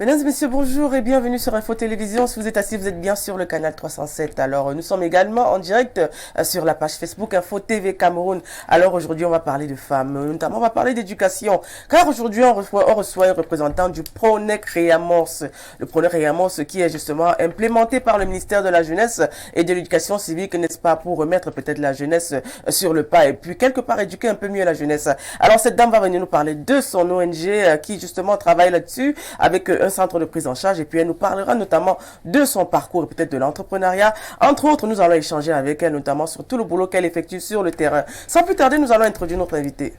Mesdames et messieurs, bonjour et bienvenue sur Info Télévision. Si vous êtes assis, vous êtes bien sur le canal 307. Alors, nous sommes également en direct sur la page Facebook Info TV Cameroun. Alors, aujourd'hui, on va parler de femmes, notamment on va parler d'éducation. Car aujourd'hui, on reçoit un représentant du PRONEC Réamorce. Le PRONEC Réamorce qui est justement implémenté par le ministère de la Jeunesse et de l'Éducation civique, n'est-ce pas, pour remettre peut-être la jeunesse sur le pas et puis quelque part éduquer un peu mieux la jeunesse. Alors, cette dame va venir nous parler de son ONG qui justement travaille là-dessus avec un centre de prise en charge et puis elle nous parlera notamment de son parcours et peut-être de l'entrepreneuriat. Entre autres, nous allons échanger avec elle notamment sur tout le boulot qu'elle effectue sur le terrain. Sans plus tarder, nous allons introduire notre invité.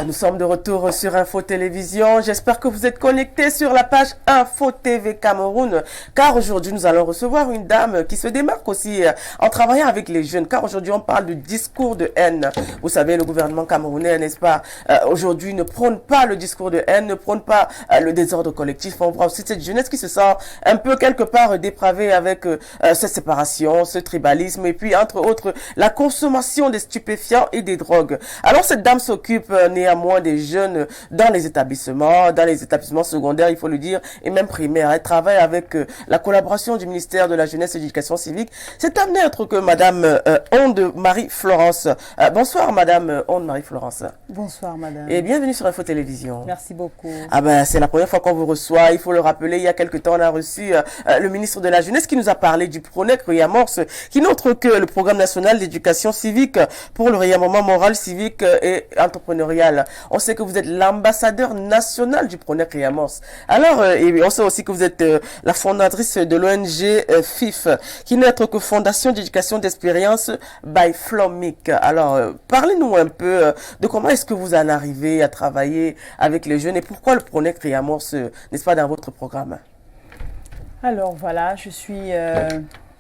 Nous sommes de retour sur Info Télévision. J'espère que vous êtes connectés sur la page Info TV Cameroun. Car aujourd'hui, nous allons recevoir une dame qui se démarque aussi en travaillant avec les jeunes. Car aujourd'hui, on parle du discours de haine. Vous savez, le gouvernement camerounais, n'est-ce pas, aujourd'hui ne prône pas le discours de haine, ne prône pas le désordre collectif. On voit aussi cette jeunesse qui se sent un peu quelque part dépravée avec cette séparation, ce tribalisme et puis entre autres la consommation des stupéfiants et des drogues. Alors cette dame s'occupe néanmoins des jeunes dans les établissements secondaires, il faut le dire, et même primaires. Elle travaille avec la collaboration du ministère de la Jeunesse et de l'Éducation civique. C'est amené autre que Madame Onde Marie-Florence. Bonsoir Madame Onde Marie-Florence. Bonsoir Madame. Et bienvenue sur Info Télévision. Merci beaucoup. Ah ben c'est la première fois qu'on vous reçoit, il faut le rappeler, il y a quelque temps on a reçu le ministre de la Jeunesse qui nous a parlé du PRONEC Réamorce, qui n'est autre que le programme national d'éducation civique pour le réarmement moral, civique et entrepreneurial. On sait que vous êtes l'ambassadeur national du PRONEC Réamorce. Alors, et on sait aussi que vous êtes la fondatrice de l'ONG FIF, qui n'est autre que Fondation d'éducation d'expérience by FLOMIC. Alors, parlez-nous un peu de comment est-ce que vous en arrivez à travailler avec les jeunes et pourquoi le PRONEC Réamorce, n'est-ce pas, dans votre programme? Alors voilà, je suis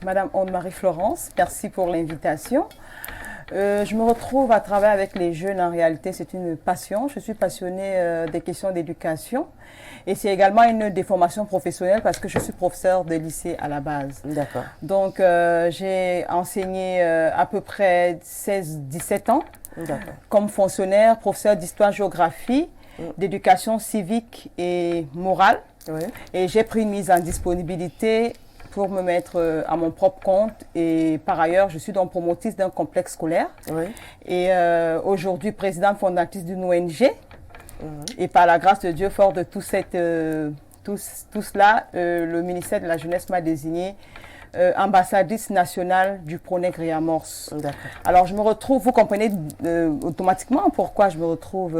Madame Onde Marie-Florence. Merci pour l'invitation. Je me retrouve à travailler avec les jeunes. En réalité, c'est une passion. Je suis passionnée des questions d'éducation. Et c'est également une déformation professionnelle parce que je suis professeure de lycée à la base. D'accord. Donc, j'ai enseigné à peu près 16-17 ans comme fonctionnaire, professeur d'histoire-géographie, d'éducation civique et morale. Oui. Et j'ai pris une mise en disponibilité pour me mettre à mon propre compte. Et par ailleurs, je suis donc promotrice d'un complexe scolaire. Oui. Et aujourd'hui, présidente fondatrice d'une ONG. Et par la grâce de Dieu, fort de tout cela, le ministère de la Jeunesse m'a désignée ambassadrice nationale du PRONEC Réamorce. Alors, je me retrouve, vous comprenez automatiquement pourquoi je me retrouve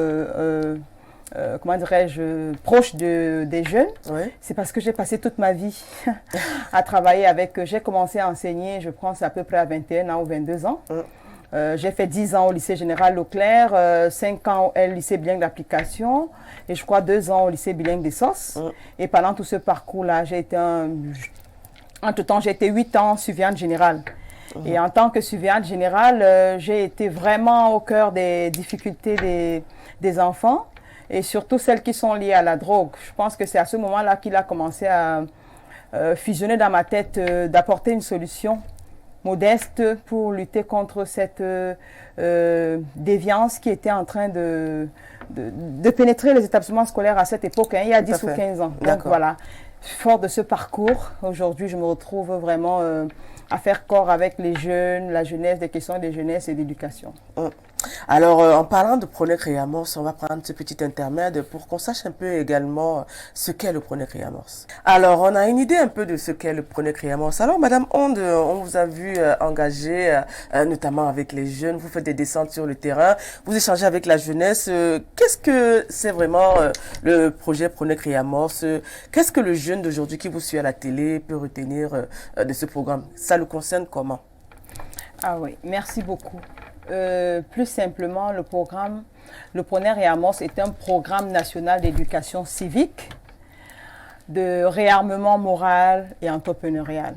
comment dirais-je, proche des jeunes. Oui. C'est parce que j'ai passé toute ma vie à travailler avec eux. J'ai commencé à enseigner, je pense, à peu près à 21 ans ou 22 ans. J'ai fait 10 ans au lycée général Leclerc, 5 ans au lycée bilingue d'application et je crois 2 ans au lycée bilingue des SOS. Et pendant tout ce parcours-là, j'ai été entre-temps, j'ai été 8 ans surveillante générale. Et en tant que surveillante générale, j'ai été vraiment au cœur des difficultés des enfants. Et surtout celles qui sont liées à la drogue. Je pense que c'est à ce moment-là qu'il a commencé à fusionner dans ma tête d'apporter une solution modeste pour lutter contre cette déviance qui était en train de pénétrer les établissements scolaires à cette époque, il y a 10 ou 15 ans. Donc voilà, fort de ce parcours, aujourd'hui je me retrouve vraiment à faire corps avec les jeunes, la jeunesse, des questions de jeunesse et d'éducation. Alors, en parlant de PRONEC Réamorce, on va prendre ce petit intermède pour qu'on sache un peu également ce qu'est le PRONEC Réamorce. Alors, on a une idée un peu de ce qu'est le PRONEC Réamorce. Alors, Madame Onde, on vous a vu engagée, notamment avec les jeunes, vous faites des descentes sur le terrain, vous échangez avec la jeunesse. Qu'est-ce que c'est vraiment le projet PRONEC Réamorce? Qu'est-ce que le jeune d'aujourd'hui qui vous suit à la télé peut retenir de ce programme? Ça le concerne comment? Ah oui, merci beaucoup. Plus simplement, le PRONEC Réamorce est un programme national d'éducation civique, de réarmement moral et entrepreneurial.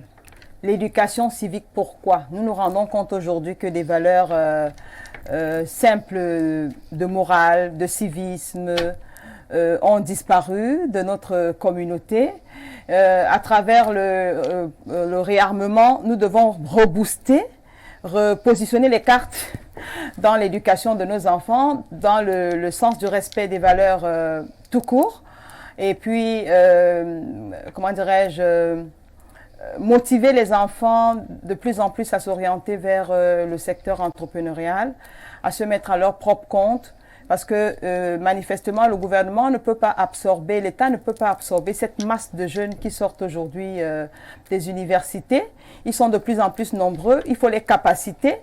L'éducation civique, pourquoi? Nous nous rendons compte aujourd'hui que des valeurs simples de morale, de civisme, ont disparu de notre communauté. À travers le réarmement, nous devons rebooster, repositionner les cartes dans l'éducation de nos enfants, dans le sens du respect des valeurs tout court. Et puis, comment dirais-je, motiver les enfants de plus en plus à s'orienter vers le secteur entrepreneurial, à se mettre à leur propre compte, parce que manifestement, le gouvernement ne peut pas absorber, l'État ne peut pas absorber cette masse de jeunes qui sortent aujourd'hui des universités. Ils sont de plus en plus nombreux, il faut les capaciter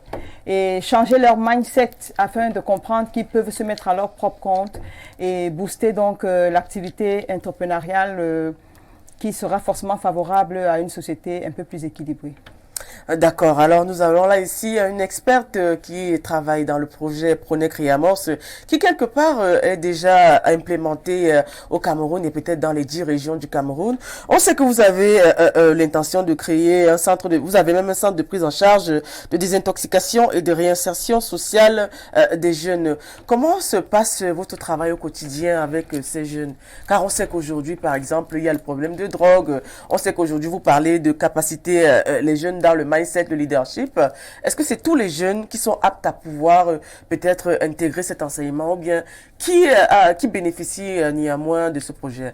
et changer leur mindset afin de comprendre qu'ils peuvent se mettre à leur propre compte et booster donc l'activité entrepreneuriale qui sera forcément favorable à une société un peu plus équilibrée. D'accord. Alors, nous avons là ici une experte qui travaille dans le projet Pronec Réamorce, qui quelque part est déjà implémenté au Cameroun et peut-être dans les 10 régions du Cameroun. On sait que vous avez l'intention de créer un centre vous avez même un centre de prise en charge de désintoxication et de réinsertion sociale des jeunes. Comment se passe votre travail au quotidien avec ces jeunes? Car on sait qu'aujourd'hui, par exemple, il y a le problème de drogue. On sait qu'aujourd'hui, vous parlez de capaciter les jeunes dans le mindset, le leadership. Est-ce que c'est tous les jeunes qui sont aptes à pouvoir peut-être intégrer cet enseignement ou bien qui bénéficient néanmoins de ce projet?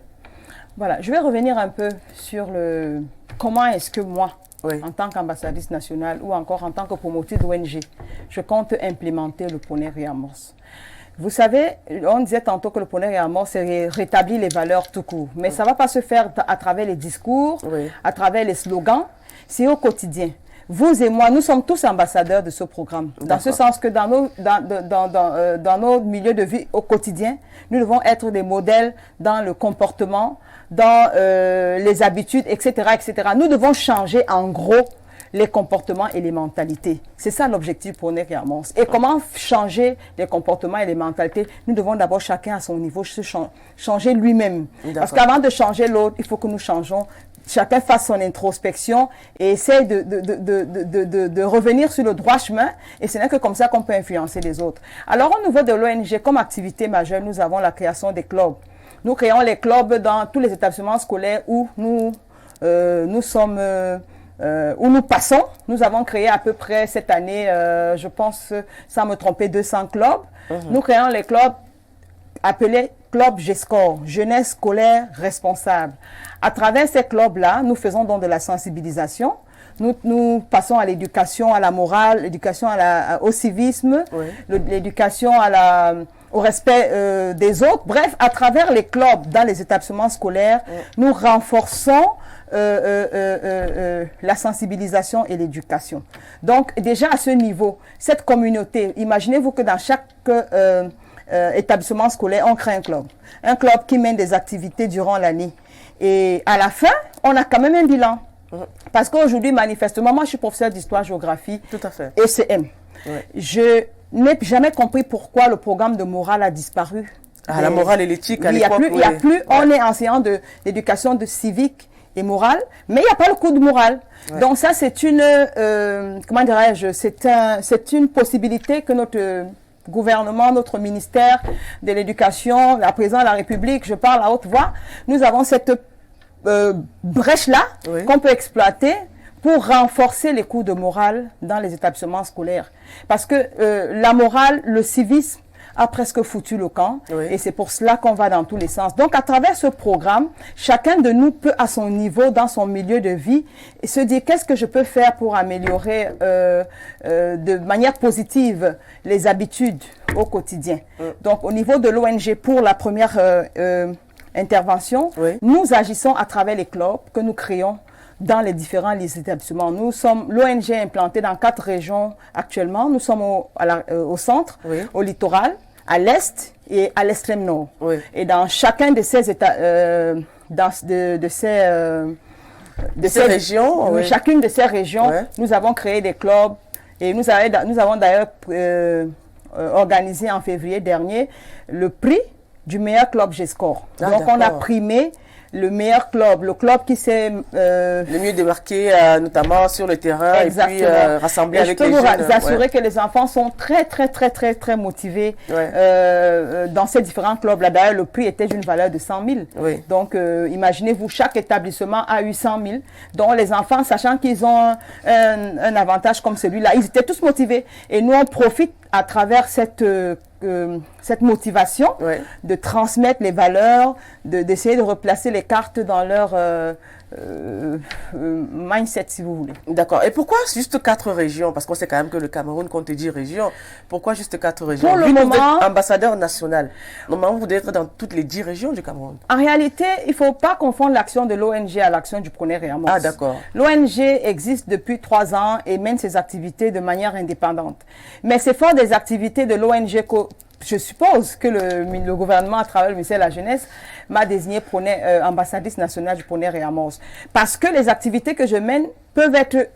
Voilà, je vais revenir un peu sur comment est-ce que moi, en tant qu'ambassadrice nationale ou encore en tant que promotrice d'ONG, je compte implémenter le Pronec Réamorce. Vous savez, on disait tantôt que le Pronec Réamorce, c'est rétablir les valeurs tout court. Mais ça ne va pas se faire à travers les discours, à travers les slogans. C'est au quotidien. Vous et moi, nous sommes tous ambassadeurs de ce programme. Dans ce sens que dans nos milieux de vie au quotidien, nous devons être des modèles dans le comportement, dans les habitudes, etc., etc. Nous devons changer en gros les comportements et les mentalités. C'est ça l'objectif pour Pronec Réamorce. Et comment changer les comportements et les mentalités? Nous devons d'abord chacun à son niveau changer lui-même. Parce qu'avant de changer l'autre, il faut que nous changeons. Chacun fasse son introspection et essaie de revenir sur le droit chemin. Et ce n'est que comme ça qu'on peut influencer les autres. Alors, au niveau de l'ONG, comme activité majeure, nous avons la création des clubs. Nous créons les clubs dans tous les établissements scolaires où nous passons. Nous avons créé à peu près cette année, je pense, sans me tromper, 200 clubs. Nous créons les clubs appelés Club GESCOR, Jeunesse scolaire responsable. À travers ces clubs-là, nous faisons donc de la sensibilisation. Nous passons à l'éducation, à la morale, l'éducation au civisme, l'éducation au respect des autres. Bref, à travers les clubs dans les établissements scolaires, nous renforçons la sensibilisation et l'éducation. Donc, déjà à ce niveau, cette communauté, imaginez-vous que dans chaque établissement scolaire, on crée un club qui mène des activités durant l'année. Et à la fin, on a quand même un bilan. Parce qu'aujourd'hui, manifestement, moi je suis professeur d'histoire-géographie ECM. Je n'ai jamais compris pourquoi le programme de morale a disparu. La morale et l'éthique à l'époque. Il n'y a plus, on est enseignant d'éducation civique et morale, mais il n'y a pas le cours de morale. Donc ça, c'est une, comment dirais-je, c'est une possibilité que notre gouvernement, notre ministère de l'Éducation, la présidente de la République, je parle à haute voix, nous avons cette brèche-là qu'on peut exploiter pour renforcer les cours de morale dans les établissements scolaires. Parce que la morale, le civisme a presque foutu le camp et c'est pour cela qu'on va dans tous les sens. Donc à travers ce programme, chacun de nous peut à son niveau, dans son milieu de vie, se dire qu'est-ce que je peux faire pour améliorer de manière positive les habitudes au quotidien. Donc au niveau de l'ONG, pour la première intervention, nous agissons à travers les clubs que nous créons dans les différents établissements. Nous sommes l'ONG implantée dans 4 régions actuellement. Nous sommes au centre, au littoral, à l'est et à l'extrême nord. Et dans chacun de ces régions, chacune de ces régions, nous avons créé des clubs et nous avons d'ailleurs organisé en février dernier le prix du meilleur club GESCOR. Donc on a primé le meilleur club, le club qui s'est le mieux démarqué, notamment sur le terrain, exactement. Et puis rassembler avec les jeunes. Je peux vous assurer que les enfants sont très motivés dans ces différents clubs-là. D'ailleurs, le prix était d'une valeur de 100 000. Oui. Donc, imaginez-vous, chaque établissement a eu 100 000. Donc, les enfants, sachant qu'ils ont un avantage comme celui-là, ils étaient tous motivés. Et nous, on profite à travers cette motivation de transmettre les valeurs, d'essayer de replacer les cartes dans leur mindset, si vous voulez. D'accord. Et pourquoi juste 4 régions? Parce qu'on sait quand même que le Cameroun compte 10 régions. Pourquoi juste 4 régions? Pour le moment, vous êtes ambassadeur national. Normalement, vous devez être dans toutes les 10 régions du Cameroun. En réalité, il ne faut pas confondre l'action de l'ONG à l'action du Pronec Réamorce. Ah, d'accord. L'ONG existe depuis 3 ans et mène ses activités de manière indépendante. Mais c'est fort des activités de l'ONG que je suppose que le gouvernement, à travers le ministère de la Jeunesse, m'a désigné ambassadrice nationale du Pronec Réamorce. Parce que les activités que je mène peuvent être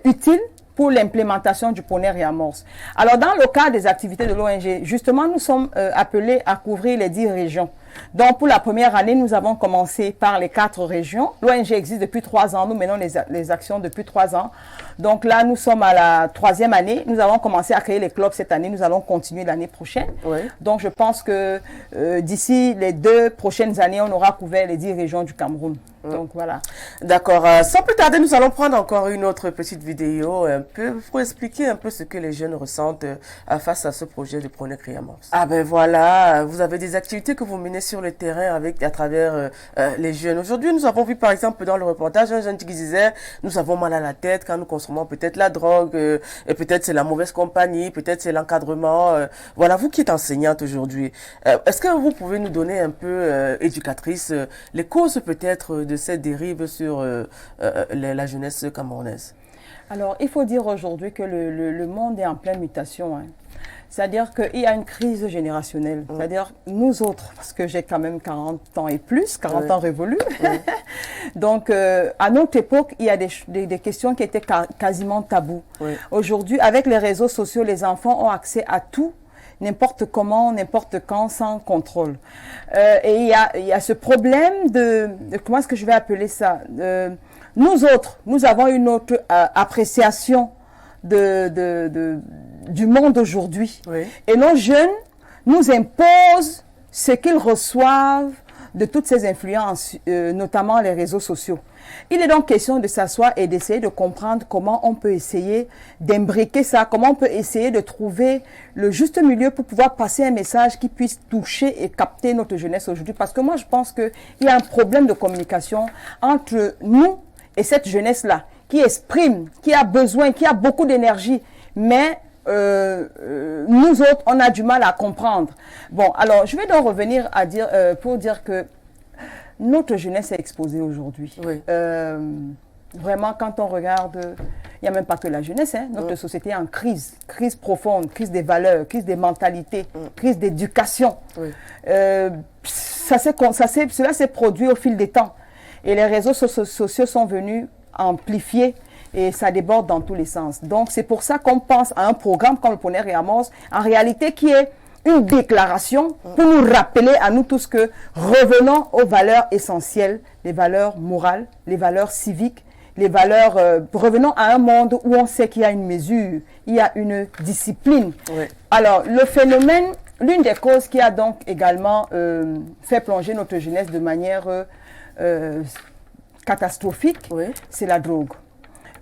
utiles pour l'implémentation du Pronec Réamorce. Alors, dans le cadre des activités de l'ONG, justement, nous sommes appelés à couvrir les 10 régions. Donc, pour la première année, nous avons commencé par les 4 régions. L'ONG existe depuis 3 ans. Nous menons les actions depuis 3 ans. Donc là, nous sommes à la 3e année. Nous avons commencé à créer les clubs cette année. Nous allons continuer l'année prochaine. Oui. Donc, je pense que d'ici les 2 prochaines années, on aura couvert les 10 régions du Cameroun. Donc, voilà. D'accord. Sans plus tarder, nous allons prendre encore une autre petite vidéo un peu pour expliquer un peu ce que les jeunes ressentent face à ce projet de Pronec Réamorce. Ah ben voilà, vous avez des activités que vous menez sur le terrain à travers les jeunes. Aujourd'hui, nous avons vu par exemple dans le reportage un jeune qui disait nous avons mal à la tête quand nous consommons peut-être la drogue, et peut-être c'est la mauvaise compagnie, peut-être c'est l'encadrement. Voilà, vous qui êtes enseignante aujourd'hui, est-ce que vous pouvez nous donner un peu, éducatrice, les causes peut-être de cette dérive sur la jeunesse camerounaise? Alors, il faut dire aujourd'hui que le monde est en pleine mutation. Hein. C'est-à-dire qu'il y a une crise générationnelle. C'est-à-dire nous autres, parce que j'ai quand même 40 ans et plus, 40 ans révolus. Donc, à notre époque, il y a des questions qui étaient quasiment tabous. Aujourd'hui, avec les réseaux sociaux, les enfants ont accès à tout, n'importe comment, n'importe quand, sans contrôle. Et il y a ce problème de comment est-ce que je vais appeler ça? Nous autres, nous avons une autre appréciation du monde aujourd'hui. Et nos jeunes nous imposent ce qu'ils reçoivent de toutes ces influences, notamment les réseaux sociaux. Il est donc question de s'asseoir et d'essayer de comprendre comment on peut essayer d'imbriquer ça, comment on peut essayer de trouver le juste milieu pour pouvoir passer un message qui puisse toucher et capter notre jeunesse aujourd'hui. Parce que moi, je pense qu'il y a un problème de communication entre nous et cette jeunesse-là, qui exprime, qui a besoin, qui a beaucoup d'énergie, mais nous autres, on a du mal à comprendre. Bon, alors, je vais donc revenir pour dire que notre jeunesse est exposée aujourd'hui. Vraiment, quand on regarde, il n'y a même pas que la jeunesse, hein, notre société est en crise profonde, crise des valeurs, crise des mentalités, crise d'éducation. Cela s'est produit au fil des temps. Et les réseaux sociaux sont venus amplifier et ça déborde dans tous les sens. Donc, c'est pour ça qu'on pense à un programme comme le Pronec Réamorce, en réalité qui est une déclaration pour nous rappeler à nous tous que revenons aux valeurs essentielles, les valeurs morales, les valeurs civiques, les valeurs... revenons à un monde où on sait qu'il y a une mesure, il y a une discipline. Alors, le phénomène, l'une des causes qui a donc également fait plonger notre jeunesse de manière catastrophique, c'est la drogue.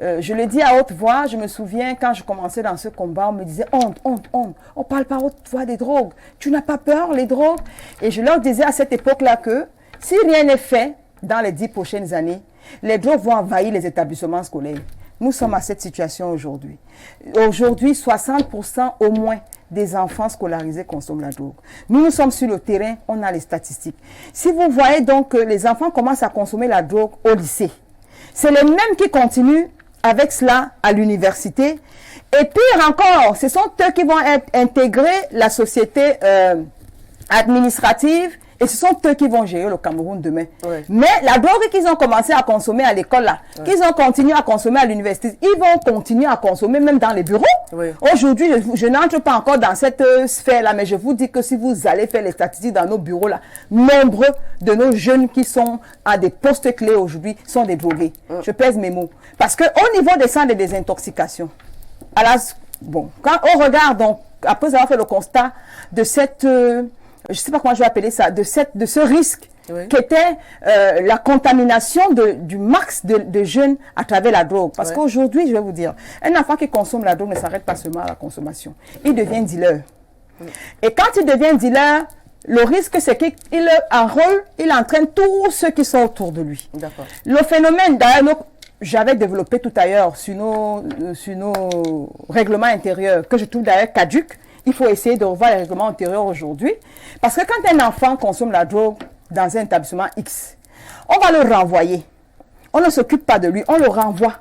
Je le dis à haute voix, je me souviens quand je commençais dans ce combat, on me disait honte, honte, honte, on parle pas à haute voix des drogues, tu n'as pas peur les drogues? Et je leur disais à cette époque-là que si rien n'est fait dans les 10 prochaines années, les drogues vont envahir les établissements scolaires. Nous sommes à cette situation aujourd'hui. Aujourd'hui, 60% au moins des enfants scolarisés consomment la drogue. Nous sommes sur le terrain, on a les statistiques. Si vous voyez donc que les enfants commencent à consommer la drogue au lycée, c'est les mêmes qui continuent avec cela à l'université. Et pire encore, ce sont eux qui vont intégrer la société administrative Et ce sont eux qui vont gérer le Cameroun demain. Mais la drogue qu'ils ont commencé à consommer à l'école, là, qu'ils ont continué à consommer à l'université, ils vont continuer à consommer même dans les bureaux. Aujourd'hui, je n'entre pas encore dans cette sphère-là, mais je vous dis que si vous allez faire les statistiques dans nos bureaux, là, nombreux de nos jeunes qui sont à des postes clés aujourd'hui sont des drogués. Je pèse mes mots. Parce qu'au niveau des centres de désintoxication, bon, quand on regarde, donc, après avoir fait le constat de cette, je ne sais pas comment je vais appeler ça, de ce risque qu'était la contamination du max de jeunes à travers la drogue. Parce qu'aujourd'hui, je vais vous dire, un enfant qui consomme la drogue ne s'arrête pas seulement à la consommation. Il devient dealer. Et quand il devient dealer, le risque, c'est qu'il enrôle, il entraîne tous ceux qui sont autour de lui. Le phénomène, d'ailleurs, j'avais développé tout à l'heure sur nos règlements intérieurs, que je trouve d'ailleurs caduques. Il faut essayer de revoir les règlements intérieurs aujourd'hui. Parce que quand un enfant consomme la drogue dans un établissement X, on va le renvoyer. On ne s'occupe pas de lui, on le renvoie.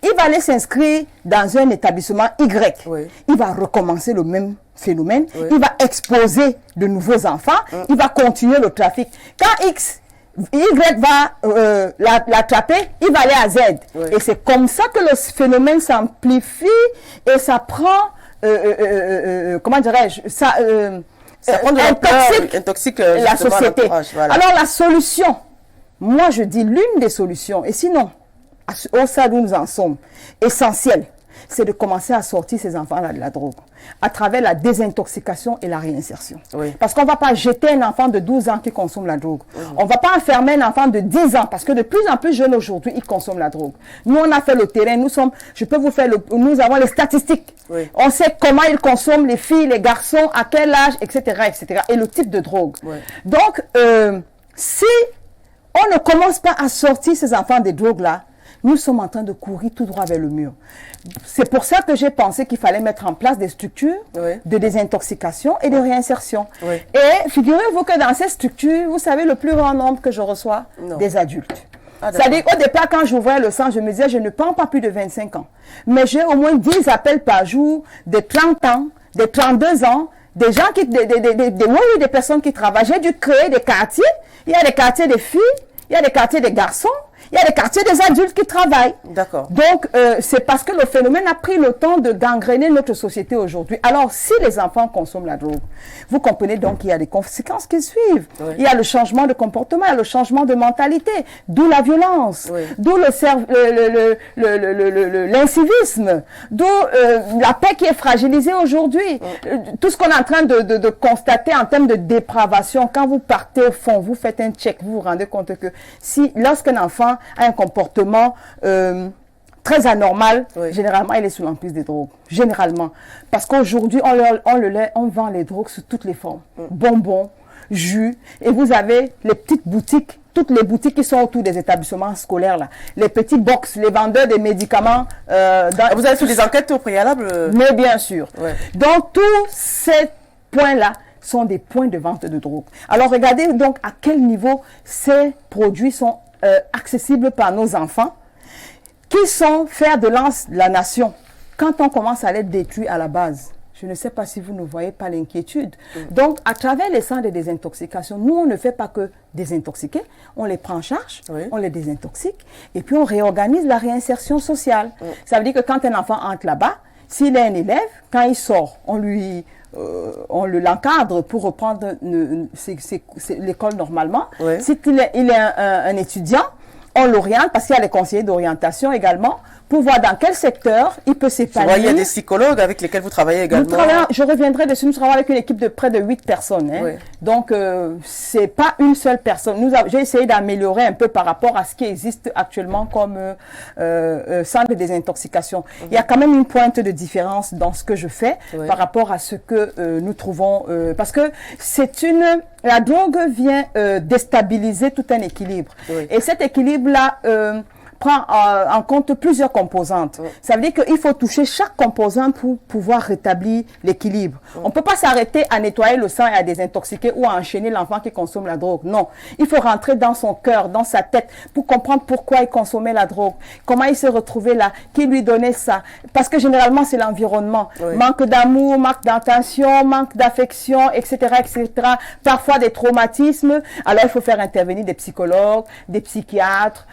Il va aller s'inscrire dans un établissement Y. Il va recommencer le même phénomène. Il va exposer de nouveaux enfants. Il va continuer le trafic. Quand Y va l'attraper, il va aller à Z. Et c'est comme ça que le phénomène s'amplifie et ça prend, comment dirais-je, ça intoxique la société. Alors la solution, moi je dis l'une des solutions, et sinon, au stade où nous en sommes, essentiel, c'est de commencer à sortir ces enfants-là de la drogue à travers la désintoxication et la réinsertion. Parce qu'on ne va pas jeter un enfant de 12 ans qui consomme la drogue. On ne va pas enfermer un enfant de 10 ans parce que de plus en plus jeunes aujourd'hui, ils consomment la drogue. Nous, on a fait le terrain, nous avons les statistiques. On sait comment ils consomment, les filles, les garçons, à quel âge, etc., etc. et le type de drogue. Donc, si on ne commence pas à sortir ces enfants des drogues-là, nous sommes en train de courir tout droit vers le mur. C'est pour ça que j'ai pensé qu'il fallait mettre en place des structures de désintoxication et de réinsertion. Et figurez-vous que dans ces structures, vous savez le plus grand nombre que je reçois? Des adultes. C'est-à-dire qu'au départ, quand j'ouvrais le centre, je me disais, je ne prends pas plus de 25 ans. Mais j'ai au moins 10 appels par jour, de 30 ans, de 32 ans, des gens des personnes qui travaillent. J'ai dû créer des quartiers. Il y a des quartiers des filles, il y a des quartiers des garçons. Il y a des quartiers des adultes qui travaillent. Donc, c'est parce que le phénomène a pris le temps de gangréner notre société aujourd'hui. Alors, si les enfants consomment la drogue, vous comprenez donc qu'il y a des conséquences qui suivent. Il y a le changement de comportement, il y a le changement de mentalité, d'où la violence, d'où l'incivisme, d'où la paix qui est fragilisée aujourd'hui. Tout ce qu'on est en train de constater en termes de dépravation, quand vous partez au fond, vous faites un check, vous vous rendez compte que lorsqu'un enfant a un comportement très anormal, généralement il est sous l'emprise des drogues. Généralement. Parce qu'aujourd'hui, on vend les drogues sous toutes les formes. Bonbons, jus, et vous avez les petites boutiques, toutes les boutiques qui sont autour des établissements scolaires, là. Les petits box, les vendeurs des médicaments. Vous avez fait des enquêtes au préalable? Mais bien sûr. Donc tous ces points-là sont des points de vente de drogue. Alors regardez donc à quel niveau ces produits sont accessibles par nos enfants, qui sont fers de lance de la nation. Quand on commence à les détruire à la base, je ne sais pas si vous ne voyez pas l'inquiétude. Donc, à travers les centres de désintoxication, nous, on ne fait pas que désintoxiquer, on les prend en charge, on les désintoxique, et puis on réorganise la réinsertion sociale. Ça veut dire que quand un enfant entre là-bas, s'il est un élève, quand il sort, on l'encadre pour reprendre l'école normalement. Si il est un étudiant, on l'oriente parce qu'il y a les conseillers d'orientation également pour voir dans quel secteur il peut s'épanouir. Il y a des psychologues avec lesquels vous travaillez également. Je reviendrai dessus, nous travaillons avec une équipe de près de 8 personnes. Donc, c'est pas une seule personne. J'ai essayé d'améliorer un peu par rapport à ce qui existe actuellement comme centre de désintoxication. Il y a quand même une pointe de différence dans ce que je fais par rapport à ce que nous trouvons. Parce que la drogue vient déstabiliser tout un équilibre. Et cet équilibre-là prend en compte plusieurs composantes. Ça veut dire qu'il faut toucher chaque composante pour pouvoir rétablir l'équilibre. On ne peut pas s'arrêter à nettoyer le sang et à désintoxiquer ou à enchaîner l'enfant qui consomme la drogue. Non, il faut rentrer dans son cœur, dans sa tête, pour comprendre pourquoi il consommait la drogue, comment il s'est retrouvé là, qui lui donnait ça. Parce que généralement, c'est l'environnement. Manque d'amour, manque d'attention, manque d'affection, etc., etc. Parfois des traumatismes. Alors, il faut faire intervenir des psychologues, des psychiatres,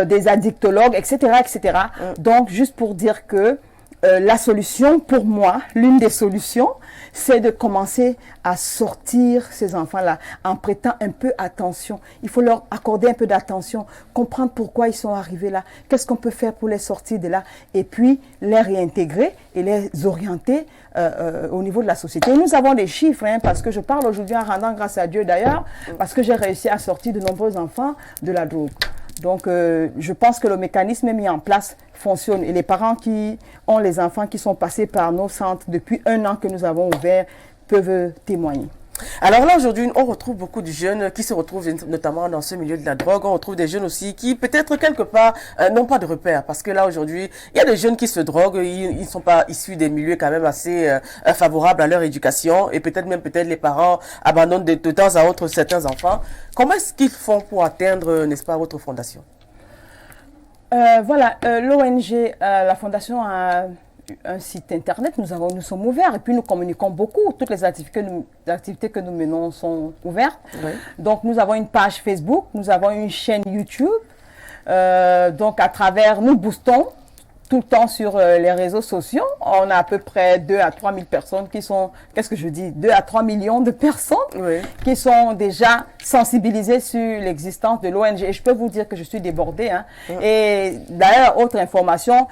des addictologues, etc., etc. Donc, juste pour dire que la solution, pour moi, l'une des solutions, c'est de commencer à sortir ces enfants-là en prêtant un peu attention. Il faut leur accorder un peu d'attention, comprendre pourquoi ils sont arrivés là, qu'est-ce qu'on peut faire pour les sortir de là, et puis les réintégrer et les orienter au niveau de la société. Et nous avons des chiffres, hein, parce que je parle aujourd'hui en rendant grâce à Dieu d'ailleurs, parce que j'ai réussi à sortir de nombreux enfants de la drogue. Donc, je pense que le mécanisme mis en place fonctionne. Et les parents qui ont les enfants qui sont passés par nos centres depuis 1 an que nous avons ouvert peuvent témoigner. Alors là, aujourd'hui, on retrouve beaucoup de jeunes qui se retrouvent notamment dans ce milieu de la drogue. On retrouve des jeunes aussi qui, peut-être quelque part, n'ont pas de repères. Parce que là, aujourd'hui, il y a des jeunes qui se droguent. Ils ne sont pas issus des milieux quand même assez favorables à leur éducation. Et peut-être les parents abandonnent de temps à autre certains enfants. Comment est-ce qu'ils font pour atteindre, n'est-ce pas, votre fondation? Voilà, l'ONG, la fondation a un site internet, nous sommes ouverts et puis nous communiquons beaucoup. Toutes les activités que nous menons sont ouvertes. Donc nous avons une page Facebook, nous avons une chaîne YouTube. Donc à travers, nous boostons tout le temps sur les réseaux sociaux. On a à peu près 2 à 3 000 personnes qui sont, 2 à 3 millions de personnes qui sont déjà sensibilisées sur l'existence de l'ONG. Et je peux vous dire que je suis débordée. Hein. Et d'ailleurs, autre information,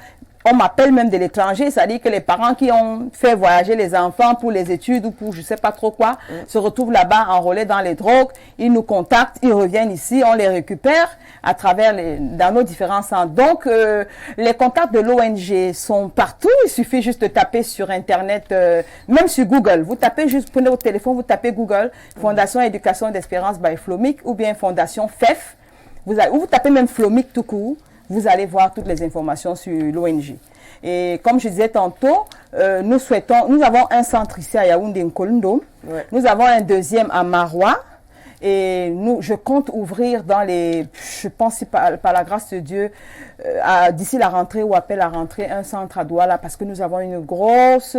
on m'appelle même de l'étranger, c'est-à-dire que les parents qui ont fait voyager les enfants pour les études ou pour je ne sais pas trop quoi, se retrouvent là-bas enrôlés dans les drogues, ils nous contactent, ils reviennent ici, on les récupère à travers dans nos différents centres. Donc, les contacts de l'ONG sont partout, il suffit juste de taper sur Internet, même sur Google. Vous tapez juste, prenez votre téléphone, vous tapez Google, Fondation Éducation d'Espérance by Flomic ou bien Fondation FEF, ou vous tapez même Flomic tout court. Vous allez voir toutes les informations sur l'ONG. Et comme je disais tantôt, nous avons un centre ici à Yaoundé, Nkolondo. Nous avons un deuxième à Maroua. Et je compte ouvrir je pense par la grâce de Dieu, d'ici la rentrée ou après la rentrée, un centre à Douala parce que nous avons une grosse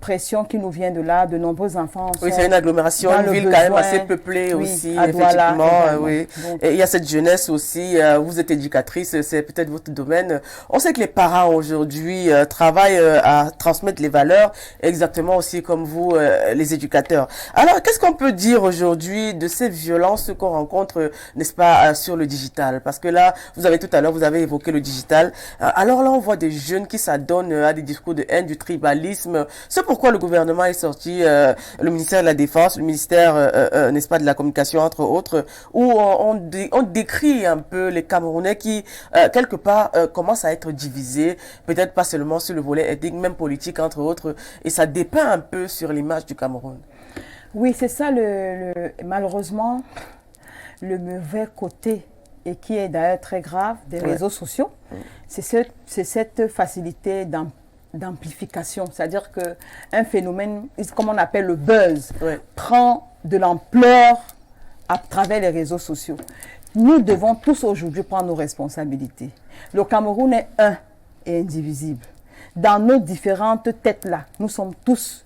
pression qui nous vient de là, de nombreux enfants. Oui, c'est une agglomération, une ville quand même assez peuplée aussi, effectivement. Oui. Et il y a cette jeunesse aussi, vous êtes éducatrice, c'est peut-être votre domaine. On sait que les parents aujourd'hui travaillent à transmettre les valeurs, exactement aussi comme vous, les éducateurs. Alors, qu'est-ce qu'on peut dire aujourd'hui de ces violences qu'on rencontre, n'est-ce pas, sur le digital? Parce que là, tout à l'heure, vous avez évoqué le digital. Alors là, on voit des jeunes qui s'adonnent à des discours de haine, du tribalisme. C'est pourquoi le gouvernement est sorti, le ministère de la Défense, le ministère, n'est-ce pas, de la Communication, entre autres, où on décrit un peu les Camerounais qui, quelque part, commencent à être divisés, peut-être pas seulement sur le volet ethnique, même politique, entre autres, et ça dépeint un peu sur l'image du Cameroun. Oui, c'est ça, malheureusement, le mauvais côté, et qui est d'ailleurs très grave, des réseaux sociaux. C'est cette facilité d'amplification. C'est-à-dire qu'un phénomène, comme on appelle le buzz, prend de l'ampleur à travers les réseaux sociaux. Nous devons tous aujourd'hui prendre nos responsabilités. Le Cameroun est un et indivisible. Dans nos différentes têtes-là, nous sommes tous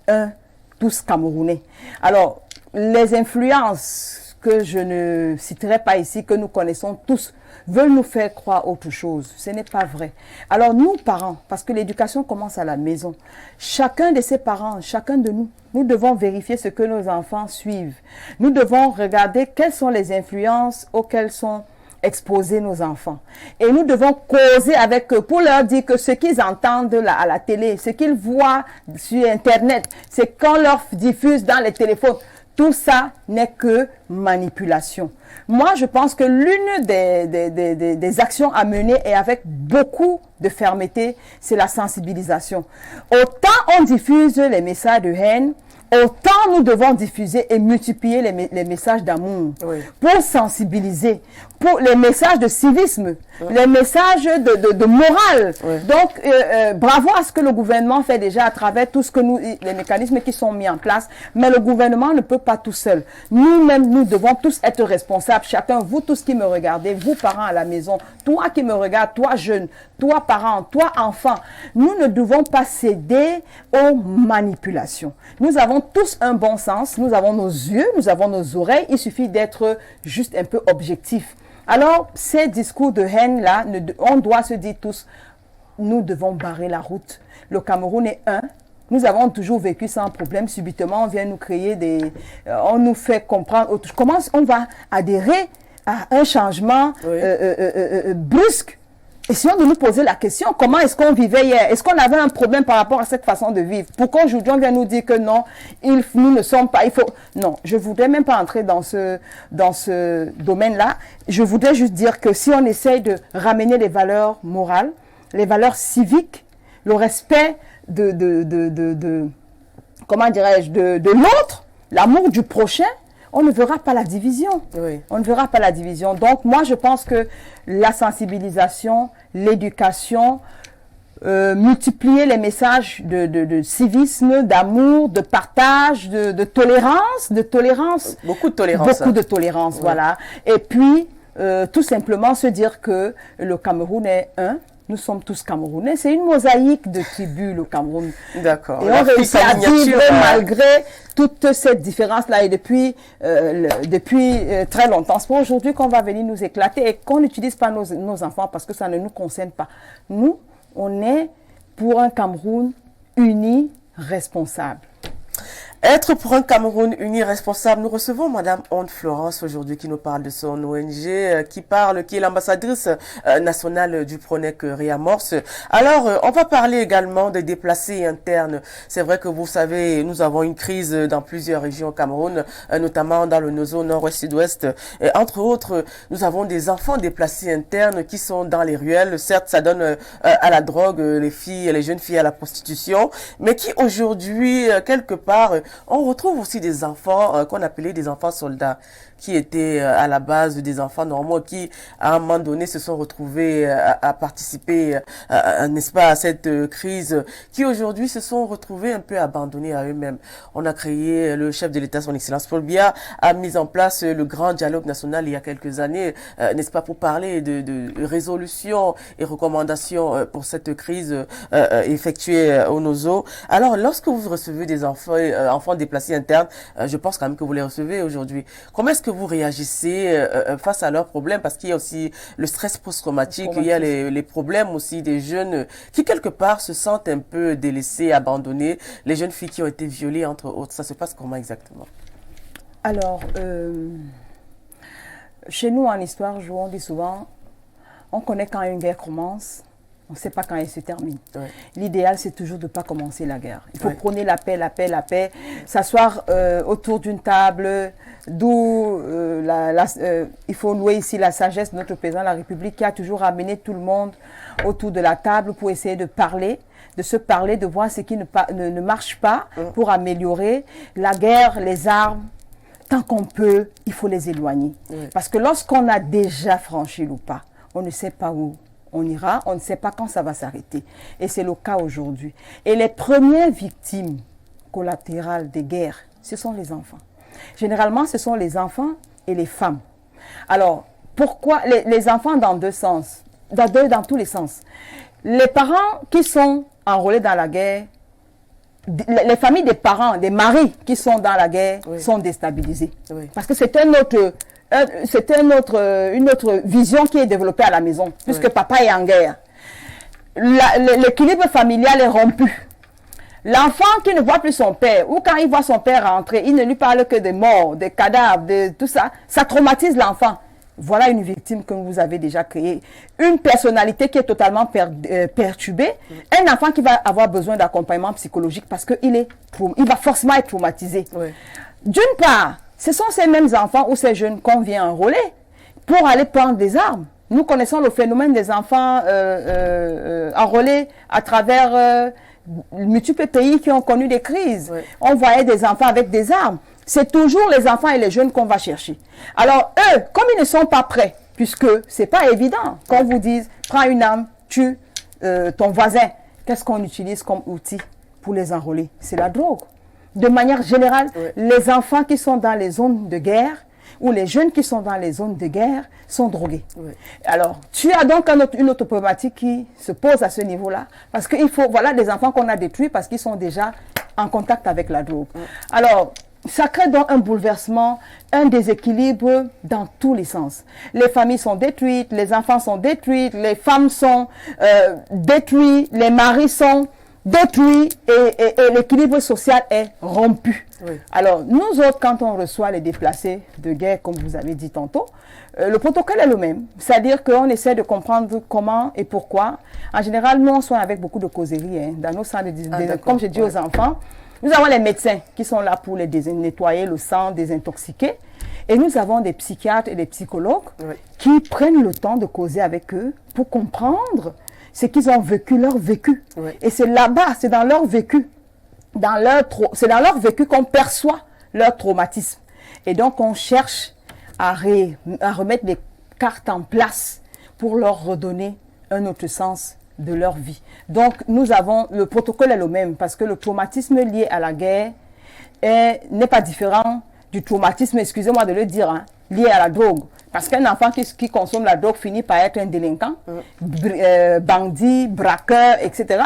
un, tous Camerounais. Alors, les influences que je ne citerai pas ici, que nous connaissons tous, veulent nous faire croire autre chose. Ce n'est pas vrai. Alors nous, parents, parce que l'éducation commence à la maison, chacun de ces parents, chacun de nous, nous devons vérifier ce que nos enfants suivent. Nous devons regarder quelles sont les influences auxquelles sont exposer nos enfants. Et nous devons causer avec eux pour leur dire que ce qu'ils entendent à la télé, ce qu'ils voient sur Internet, c'est qu'on leur diffuse dans les téléphones. Tout ça n'est que manipulation. Moi, je pense que l'une des actions à mener et avec beaucoup de fermeté, c'est la sensibilisation. Autant on diffuse les messages de haine, autant nous devons diffuser et multiplier les messages d'amour, pour sensibiliser, pour les messages de civisme, les messages de morale. Donc, bravo à ce que le gouvernement fait déjà à travers tout ce que les mécanismes qui sont mis en place, mais le gouvernement ne peut pas tout seul. Nous-mêmes, nous devons tous être responsables, chacun, vous tous qui me regardez, vous parents à la maison, toi qui me regardes, toi jeune, toi parent, toi enfant, nous ne devons pas céder aux manipulations. Nous avons tous un bon sens, nous avons nos yeux, nous avons nos oreilles, il suffit d'être juste un peu objectif. Alors, ces discours de haine-là, on doit se dire tous, nous devons barrer la route. Le Cameroun est un. Nous avons toujours vécu sans problème. Subitement, on vient nous créer on nous fait comprendre. Comment on va adhérer à un changement brusque? Essayons de nous poser la question, comment est-ce qu'on vivait hier? Est-ce qu'on avait un problème par rapport à cette façon de vivre? Pourquoi aujourd'hui on vient nous dire que non, nous ne sommes pas, Non, je ne voudrais même pas entrer dans ce domaine-là. Je voudrais juste dire que si on essaye de ramener les valeurs morales, les valeurs civiques, le respect comment dirais-je, de l'autre, l'amour du prochain, on ne verra pas la division. On ne verra pas la division. Donc, moi, je pense que la sensibilisation, l'éducation, multiplier les messages de civisme, d'amour, de partage, de tolérance. Beaucoup de tolérance. Beaucoup de tolérance, voilà. Et puis, tout simplement se dire que le Cameroun est un. Nous sommes tous Camerounais. C'est une mosaïque de tribus, le Cameroun. D'accord. Et on réussit à vivre malgré toute cette différence-là. Et depuis très longtemps. C'est pour aujourd'hui qu'on va venir nous éclater et qu'on n'utilise pas nos enfants parce que ça ne nous concerne pas. Nous, on est pour un Cameroun uni, responsable. Être pour un Cameroun uni responsable, nous recevons Madame Onde Florence aujourd'hui qui nous parle de son ONG, qui est l'ambassadrice nationale du PRONEC Réamorce. Alors, on va parler également des déplacés internes. C'est vrai que vous savez, nous avons une crise dans plusieurs régions au Cameroun, notamment dans le Nozo, nord-ouest, sud-ouest. Entre autres, nous avons des enfants déplacés internes qui sont dans les ruelles. Certes, ça donne à la drogue, les jeunes filles à la prostitution, mais qui aujourd'hui, quelque part, on retrouve aussi des enfants qu'on appelait des enfants soldats, qui étaient à la base des enfants normaux, qui à un moment donné se sont retrouvés à participer, n'est-ce pas, à cette crise, qui aujourd'hui se sont retrouvés un peu abandonnés à eux-mêmes. On a créé, le chef de l'État, son Excellence Paul Biya, a mis en place le grand dialogue national il y a quelques années, n'est-ce pas, pour parler de résolutions et recommandations pour cette crise effectuée au Nozo. Alors, lorsque vous recevez des enfants déplacés internes, je pense quand même que vous les recevez aujourd'hui. Comment est-ce que vous réagissez face à leurs problèmes? Parce qu'il y a aussi le stress post-traumatique, il y a les problèmes aussi des jeunes qui quelque part se sentent un peu délaissés, abandonnés, les jeunes filles qui ont été violées entre autres. Ça se passe comment exactement? Alors, chez nous en histoire, on dit souvent, on connaît quand une guerre commence, on ne sait pas quand elle se termine. L'idéal, c'est toujours de ne pas commencer la guerre. Il faut prôner la paix, s'asseoir autour d'une table, d'où il faut louer ici la sagesse de notre président de la République qui a toujours amené tout le monde autour de la table pour essayer de parler, de voir ce qui ne marche pas pour améliorer. La guerre, les armes, tant qu'on peut, il faut les éloigner. Parce que lorsqu'on a déjà franchi le pas, on ne sait pas où on ira, on ne sait pas quand ça va s'arrêter. Et c'est le cas aujourd'hui. Et les premières victimes collatérales des guerres, ce sont les enfants. Généralement, ce sont les enfants et les femmes. Alors, pourquoi les enfants dans deux sens, dans tous les sens. Les parents qui sont enrôlés dans la guerre, les familles des parents, des maris qui sont dans la guerre sont déstabilisées. Parce que c'est une autre vision qui est développée à la maison, puisque papa est en guerre. L'équilibre familial est rompu. L'enfant qui ne voit plus son père, ou quand il voit son père rentrer, il ne lui parle que des morts, des cadavres, de tout ça, ça traumatise l'enfant. Voilà une victime que vous avez déjà créée. Une personnalité qui est totalement perturbée. Un enfant qui va avoir besoin d'accompagnement psychologique parce qu'il va forcément être traumatisé. D'une part, ce sont ces mêmes enfants ou ces jeunes qu'on vient enrôler pour aller prendre des armes. Nous connaissons le phénomène des enfants enrôlés à travers multiples pays qui ont connu des crises. On voyait des enfants avec des armes. C'est toujours les enfants et les jeunes qu'on va chercher. Alors eux, comme ils ne sont pas prêts, puisque c'est pas évident, qu'on vous dise, prends une arme, tue ton voisin, qu'est-ce qu'on utilise comme outil pour les enrôler? C'est la drogue. De manière générale, les enfants qui sont dans les zones de guerre ou les jeunes qui sont dans les zones de guerre sont drogués. Alors, tu as donc une autre problématique qui se pose à ce niveau-là, parce qu'il faut, voilà des enfants qu'on a détruits parce qu'ils sont déjà en contact avec la drogue. Alors, ça crée donc un bouleversement, un déséquilibre dans tous les sens. Les familles sont détruites, les enfants sont détruits, les femmes sont détruites, les maris sont détruits et l'équilibre social est rompu. Alors, nous autres, quand on reçoit les déplacés de guerre, comme vous avez dit tantôt, le protocole est le même. C'est-à-dire qu'on essaie de comprendre comment et pourquoi. En général, nous, on soigne avec beaucoup de causerie dans nos centres comme je dis aux enfants. Nous avons les médecins qui sont là pour les nettoyer le sang, désintoxiquer. Et nous avons des psychiatres et des psychologues qui prennent le temps de causer avec eux pour comprendre ce qu'ils ont vécu, leur vécu. Et c'est là-bas, c'est dans leur vécu, c'est dans leur vécu qu'on perçoit leur traumatisme. Et donc, on cherche à remettre les cartes en place pour leur redonner un autre sens de leur vie. Donc, nous avons, le protocole est le même parce que le traumatisme lié à la guerre n'est pas différent du traumatisme, excusez-moi de le dire, lié à la drogue. Parce qu'un enfant qui consomme la drogue finit par être un délinquant, bandit, braqueur, etc.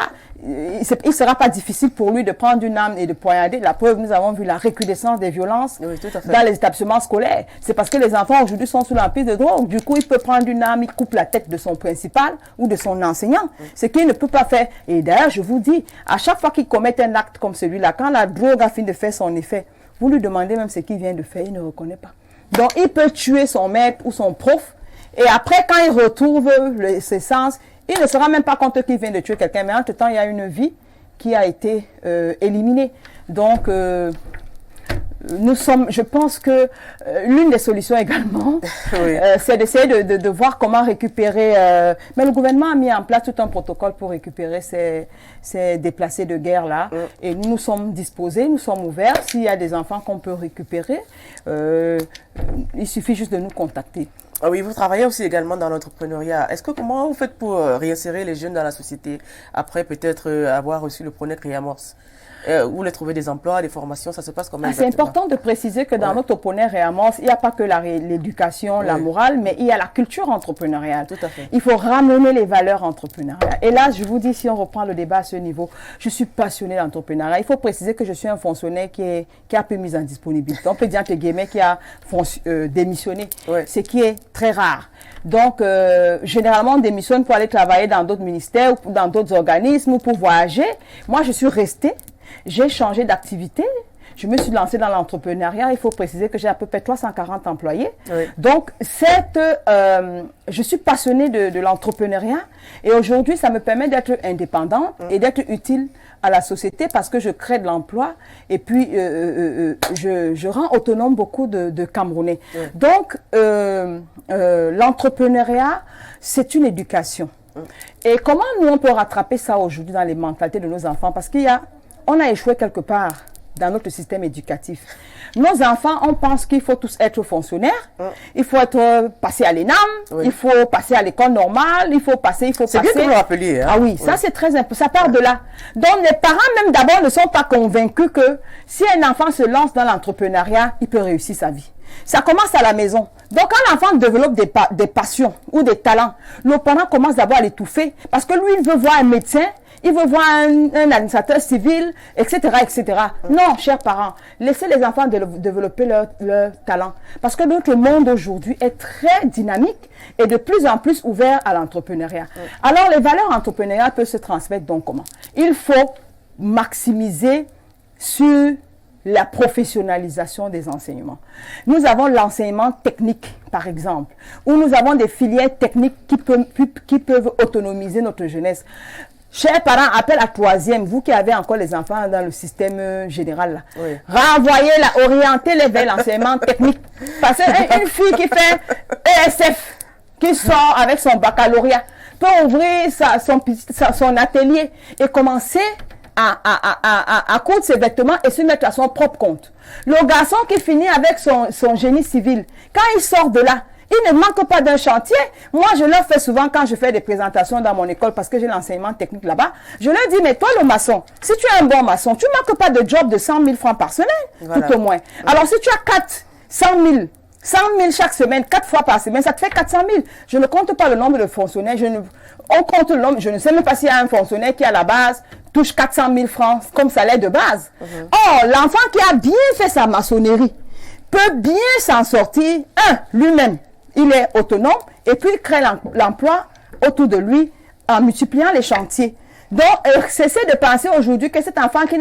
Il ne sera pas difficile pour lui de prendre une arme et de poignarder. La preuve, nous avons vu la recrudescence des violences dans les établissements scolaires. C'est parce que les enfants aujourd'hui sont sous l'emprise de drogue. Du coup, il peut prendre une arme, il coupe la tête de son principal ou de son enseignant. Ce qu'il ne peut pas faire. Et d'ailleurs, je vous dis, à chaque fois qu'il commet un acte comme celui-là, quand la drogue a fini de faire son effet, vous lui demandez même ce qu'il vient de faire, il ne reconnaît pas. Donc, il peut tuer son maître ou son prof. Et après, quand il retrouve ses sens, il ne se rend même pas compte qu'il vient de tuer quelqu'un. Mais entre-temps, il y a une vie qui a été éliminée. Donc, je pense que l'une des solutions également, c'est d'essayer de voir comment récupérer. Mais le gouvernement a mis en place tout un protocole pour récupérer ces déplacés de guerre-là. Et nous sommes disposés, nous sommes ouverts. S'il y a des enfants qu'on peut récupérer, il suffit juste de nous contacter. Ah oui, vous travaillez aussi également dans l'entrepreneuriat. Comment vous faites pour réinsérer les jeunes dans la société après peut-être avoir reçu le Pronec Réamorce? Où les trouver des emplois, des formations, ça se passe comment? C'est important de préciser que dans notre Pronec Réamorce, il n'y a pas que l'éducation, la morale, mais il y a la culture entrepreneuriale. Tout à fait. Il faut ramener les valeurs entrepreneuriales. Et là, je vous dis, si on reprend le débat à ce niveau, je suis passionnée d'entrepreneuriat. Il faut préciser que je suis un fonctionnaire qui a peu mis en disponibilité. On peut dire entre guillemets qui a démissionné, ce qui est très rare. Donc, généralement, on démissionne pour aller travailler dans d'autres ministères ou dans d'autres organismes ou pour voyager. Moi, je suis restée. J'ai changé d'activité, je me suis lancée dans l'entrepreneuriat. Il faut préciser que j'ai à peu près 340 employés. Donc, je suis passionnée de l'entrepreneuriat et aujourd'hui, ça me permet d'être indépendante et d'être utile à la société parce que je crée de l'emploi et puis je rends autonome beaucoup de Camerounais. Donc, l'entrepreneuriat, c'est une éducation. Et comment nous, on peut rattraper ça aujourd'hui dans les mentalités de nos enfants? Parce on a échoué quelque part dans notre système éducatif. Nos enfants, on pense qu'il faut tous être fonctionnaires, il faut passer à l'ENAM, il faut passer à l'école normale, il faut passer. C'est bien que vous le rappeliez. Ah oui, ça c'est très important, ça part de là. Donc les parents même d'abord ne sont pas convaincus que si un enfant se lance dans l'entrepreneuriat, il peut réussir sa vie. Ça commence à la maison. Donc quand l'enfant développe des passions ou des talents, le parent commence d'abord à l'étouffer parce que lui, il veut voir un médecin, il veut voir un administrateur civil, etc., etc. Non, chers parents, laissez les enfants développer leur talent. Parce que notre monde aujourd'hui est très dynamique et de plus en plus ouvert à l'entrepreneuriat. Alors, les valeurs entrepreneuriales peuvent se transmettre donc comment? Il faut maximiser sur la professionnalisation des enseignements. Nous avons l'enseignement technique, par exemple, où nous avons des filières techniques qui peuvent autonomiser notre jeunesse. Chers parents, appel à troisième, vous qui avez encore les enfants dans le système général, là, renvoyez-la, orientez-les vers l'enseignement technique. Parce qu'une fille qui fait ESF, qui sort avec son baccalauréat, peut ouvrir son atelier et commencer à coudre ses vêtements et se mettre à son propre compte. Le garçon qui finit avec son génie civil, quand il sort de là, il ne manque pas d'un chantier. Moi, je leur fais souvent quand je fais des présentations dans mon école parce que j'ai l'enseignement technique là-bas. Je leur dis, mais toi le maçon, si tu es un bon maçon, tu ne manques pas de job de 100 000 francs par semaine, voilà. Tout au moins. Alors si tu as 100 000 chaque semaine, 4 fois par semaine, ça te fait 400 000. Je ne compte pas le nombre de fonctionnaires. On compte le nombre. Je ne sais même pas s'il y a un fonctionnaire qui, à la base, touche 400 000 francs comme salaire de base. Or, l'enfant qui a bien fait sa maçonnerie peut bien s'en sortir. Lui-même, il est autonome et puis il crée l'emploi autour de lui en multipliant les chantiers. Donc, cessez de penser aujourd'hui que cet enfant qui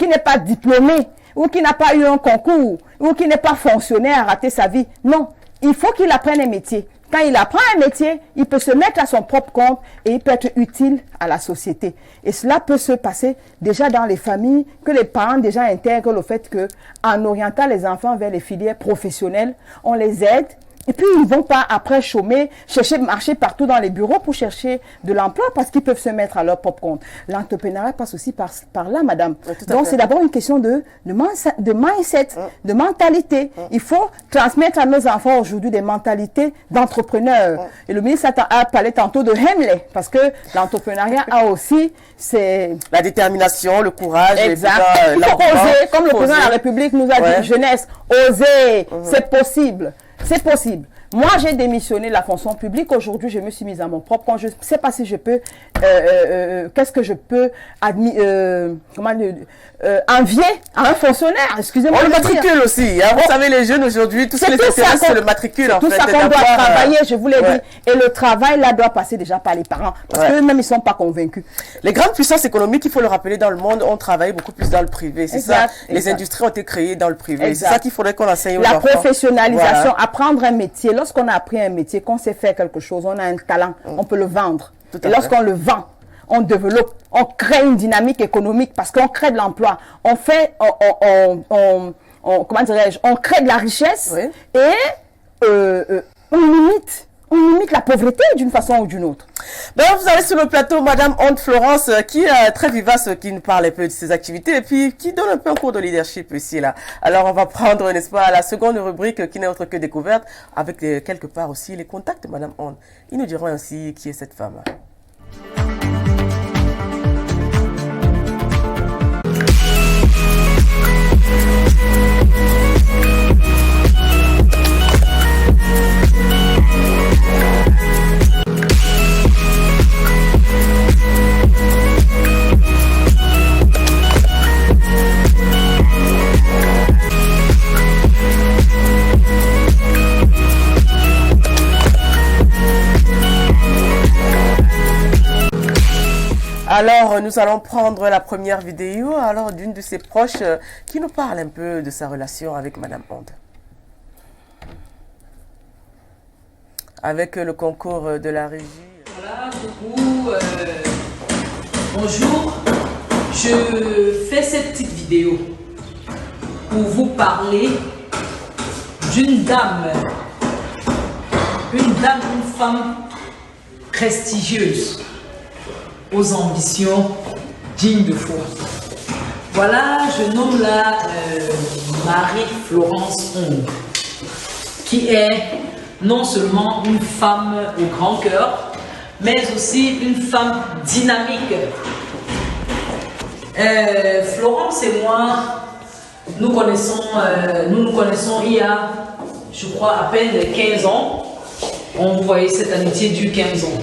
n'est pas diplômé, ou qui n'a pas eu un concours, ou qui n'est pas fonctionnaire, a raté sa vie. Non, il faut qu'il apprenne un métier. Quand il apprend un métier, il peut se mettre à son propre compte et il peut être utile à la société. Et cela peut se passer déjà dans les familles, que les parents déjà intègrent le fait que, en orientant les enfants vers les filières professionnelles, on les aide. Et puis, ils ne vont pas après chômer, marcher partout dans les bureaux pour chercher de l'emploi parce qu'ils peuvent se mettre à leur propre compte. L'entrepreneuriat passe aussi par là, madame. Donc, c'est d'abord une question de mindset, de mentalité. Il faut transmettre à nos enfants aujourd'hui des mentalités d'entrepreneurs. Et le ministre a parlé tantôt de Hemley parce que l'entrepreneuriat a aussi la détermination, le courage. Exact. Il faut oser, comme le président de la République nous a dit, jeunesse, oser, c'est possible. C'est possible. Moi, j'ai démissionné de la fonction publique. Aujourd'hui, je me suis mise à mon propre compte. Je ne sais pas si je peux... qu'est-ce que je peux envier à un fonctionnaire. Excusez-moi. On le matricule aussi. Hein. Vous savez, les jeunes aujourd'hui, tout ce qui les intéresse, c'est le matricule. C'est tout ça qu'on doit travailler, je vous l'ai dit. Et le travail, là, doit passer déjà par les parents. Parce qu'eux-mêmes, ils ne sont pas convaincus. Les grandes puissances économiques, il faut le rappeler, dans le monde, ont travaillé beaucoup plus dans le privé. C'est ça. Les industries ont été créées dans le privé. C'est ça qu'il faudrait qu'on enseigne aux enfants. La professionnalisation, apprendre un métier. Lorsqu'on a appris un métier, qu'on sait faire quelque chose, on a un talent, on peut le vendre. Et lorsqu'on le vend, on développe, on crée une dynamique économique parce qu'on crée de l'emploi. On fait, comment dirais-je, on crée de la richesse et on limite la pauvreté d'une façon ou d'une autre. Ben, vous avez sur le plateau Madame Onde Florence qui est très vivace, qui nous parle un peu de ses activités et puis qui donne un peu un cours de leadership ici là. Alors on va prendre, n'est-ce pas, la seconde rubrique qui n'est autre que découverte avec quelque part aussi les contacts de Madame Onde. Ils nous diront ainsi qui est cette femme. Alors, nous allons prendre la première vidéo alors d'une de ses proches qui nous parle un peu de sa relation avec Madame Onde. Avec le concours de la régie. Voilà, coucou, bonjour. Je fais cette petite vidéo pour vous parler d'une dame, une femme prestigieuse, aux ambitions dignes de foi. Voilà, je nomme la Marie-Florence Onde, qui est non seulement une femme au grand cœur, mais aussi une femme dynamique. Florence et moi, nous nous connaissons il y a, je crois, à peine 15 ans. On voyait cette amitié dure 15 ans.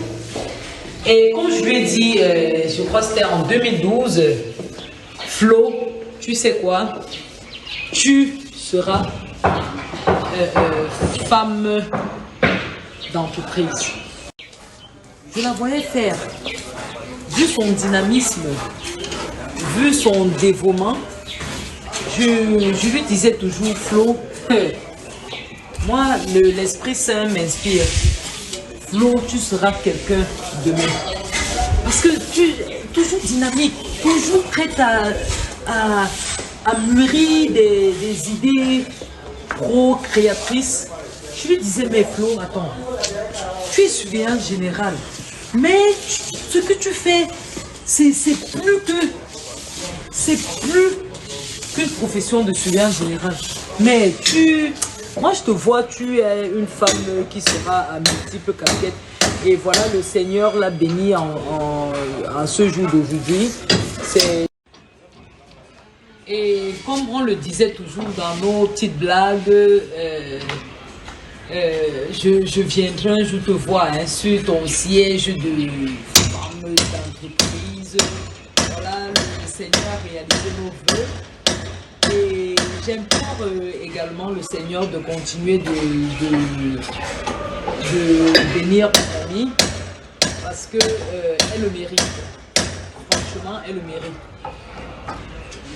Et comme je lui ai dit, je crois que c'était en 2012, Flo, tu sais quoi, tu seras femme d'entreprise. Je la voyais faire. Vu son dynamisme, vu son dévouement, je lui disais toujours, Flo, moi, l'Esprit Saint m'inspire. Flo, tu seras quelqu'un demain. Parce que tu es toujours dynamique, toujours prête à mûrir des idées pro-créatrices. Je lui disais, mais Flo, attends, tu es surveillante générale, mais ce que tu fais, c'est plus que c'est plus qu'une profession de surveillance générale. Mais moi je te vois, tu es une femme qui sera à multiples casquettes. Et voilà, le Seigneur l'a béni en ce jour d'aujourd'hui. Et comme on le disait toujours dans nos petites blagues, je viendrai un jour te voir sur ton siège de femme d'entreprise. Voilà, le Seigneur a réalisé nos vœux. Et j'implore également le Seigneur de continuer de bénir ta famille parce que elle le mérite. Franchement, elle le mérite.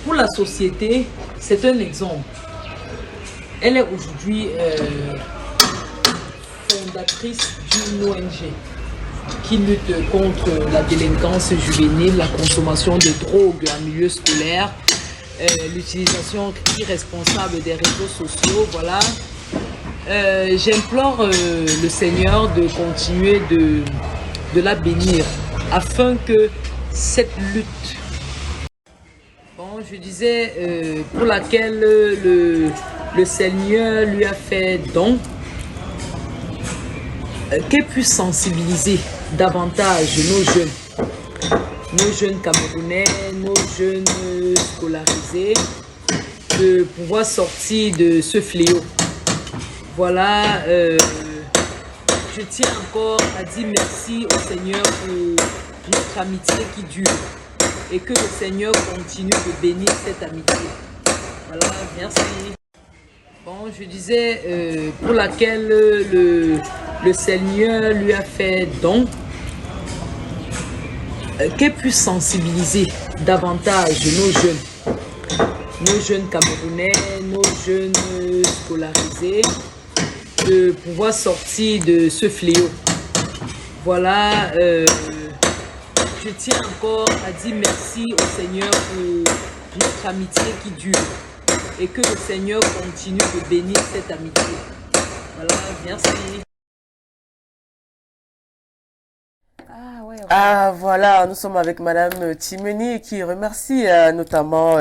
Pour la société, c'est un exemple. Elle est aujourd'hui fondatrice d'une ONG qui lutte contre la délinquance juvénile, la consommation de drogue en milieu scolaire, l'utilisation irresponsable des réseaux sociaux. Voilà. J'implore le Seigneur de continuer de la bénir afin que cette lutte, je disais, pour laquelle le Seigneur lui a fait don, qu'elle puisse sensibiliser davantage nos jeunes Camerounais, nos jeunes scolarisés, de pouvoir sortir de ce fléau. Voilà, je tiens encore à dire merci au Seigneur pour notre amitié qui dure et que le Seigneur continue de bénir cette amitié. Voilà, merci. Je disais, pour laquelle le Seigneur lui a fait don, qu'elle puisse sensibiliser davantage nos jeunes Camerounais, nos jeunes scolarisés, de pouvoir sortir de ce fléau. Voilà, je tiens encore à dire merci au Seigneur pour notre amitié qui dure et que le Seigneur continue de bénir cette amitié. Voilà, merci. Ah voilà, nous sommes avec Madame Timeni qui remercie notamment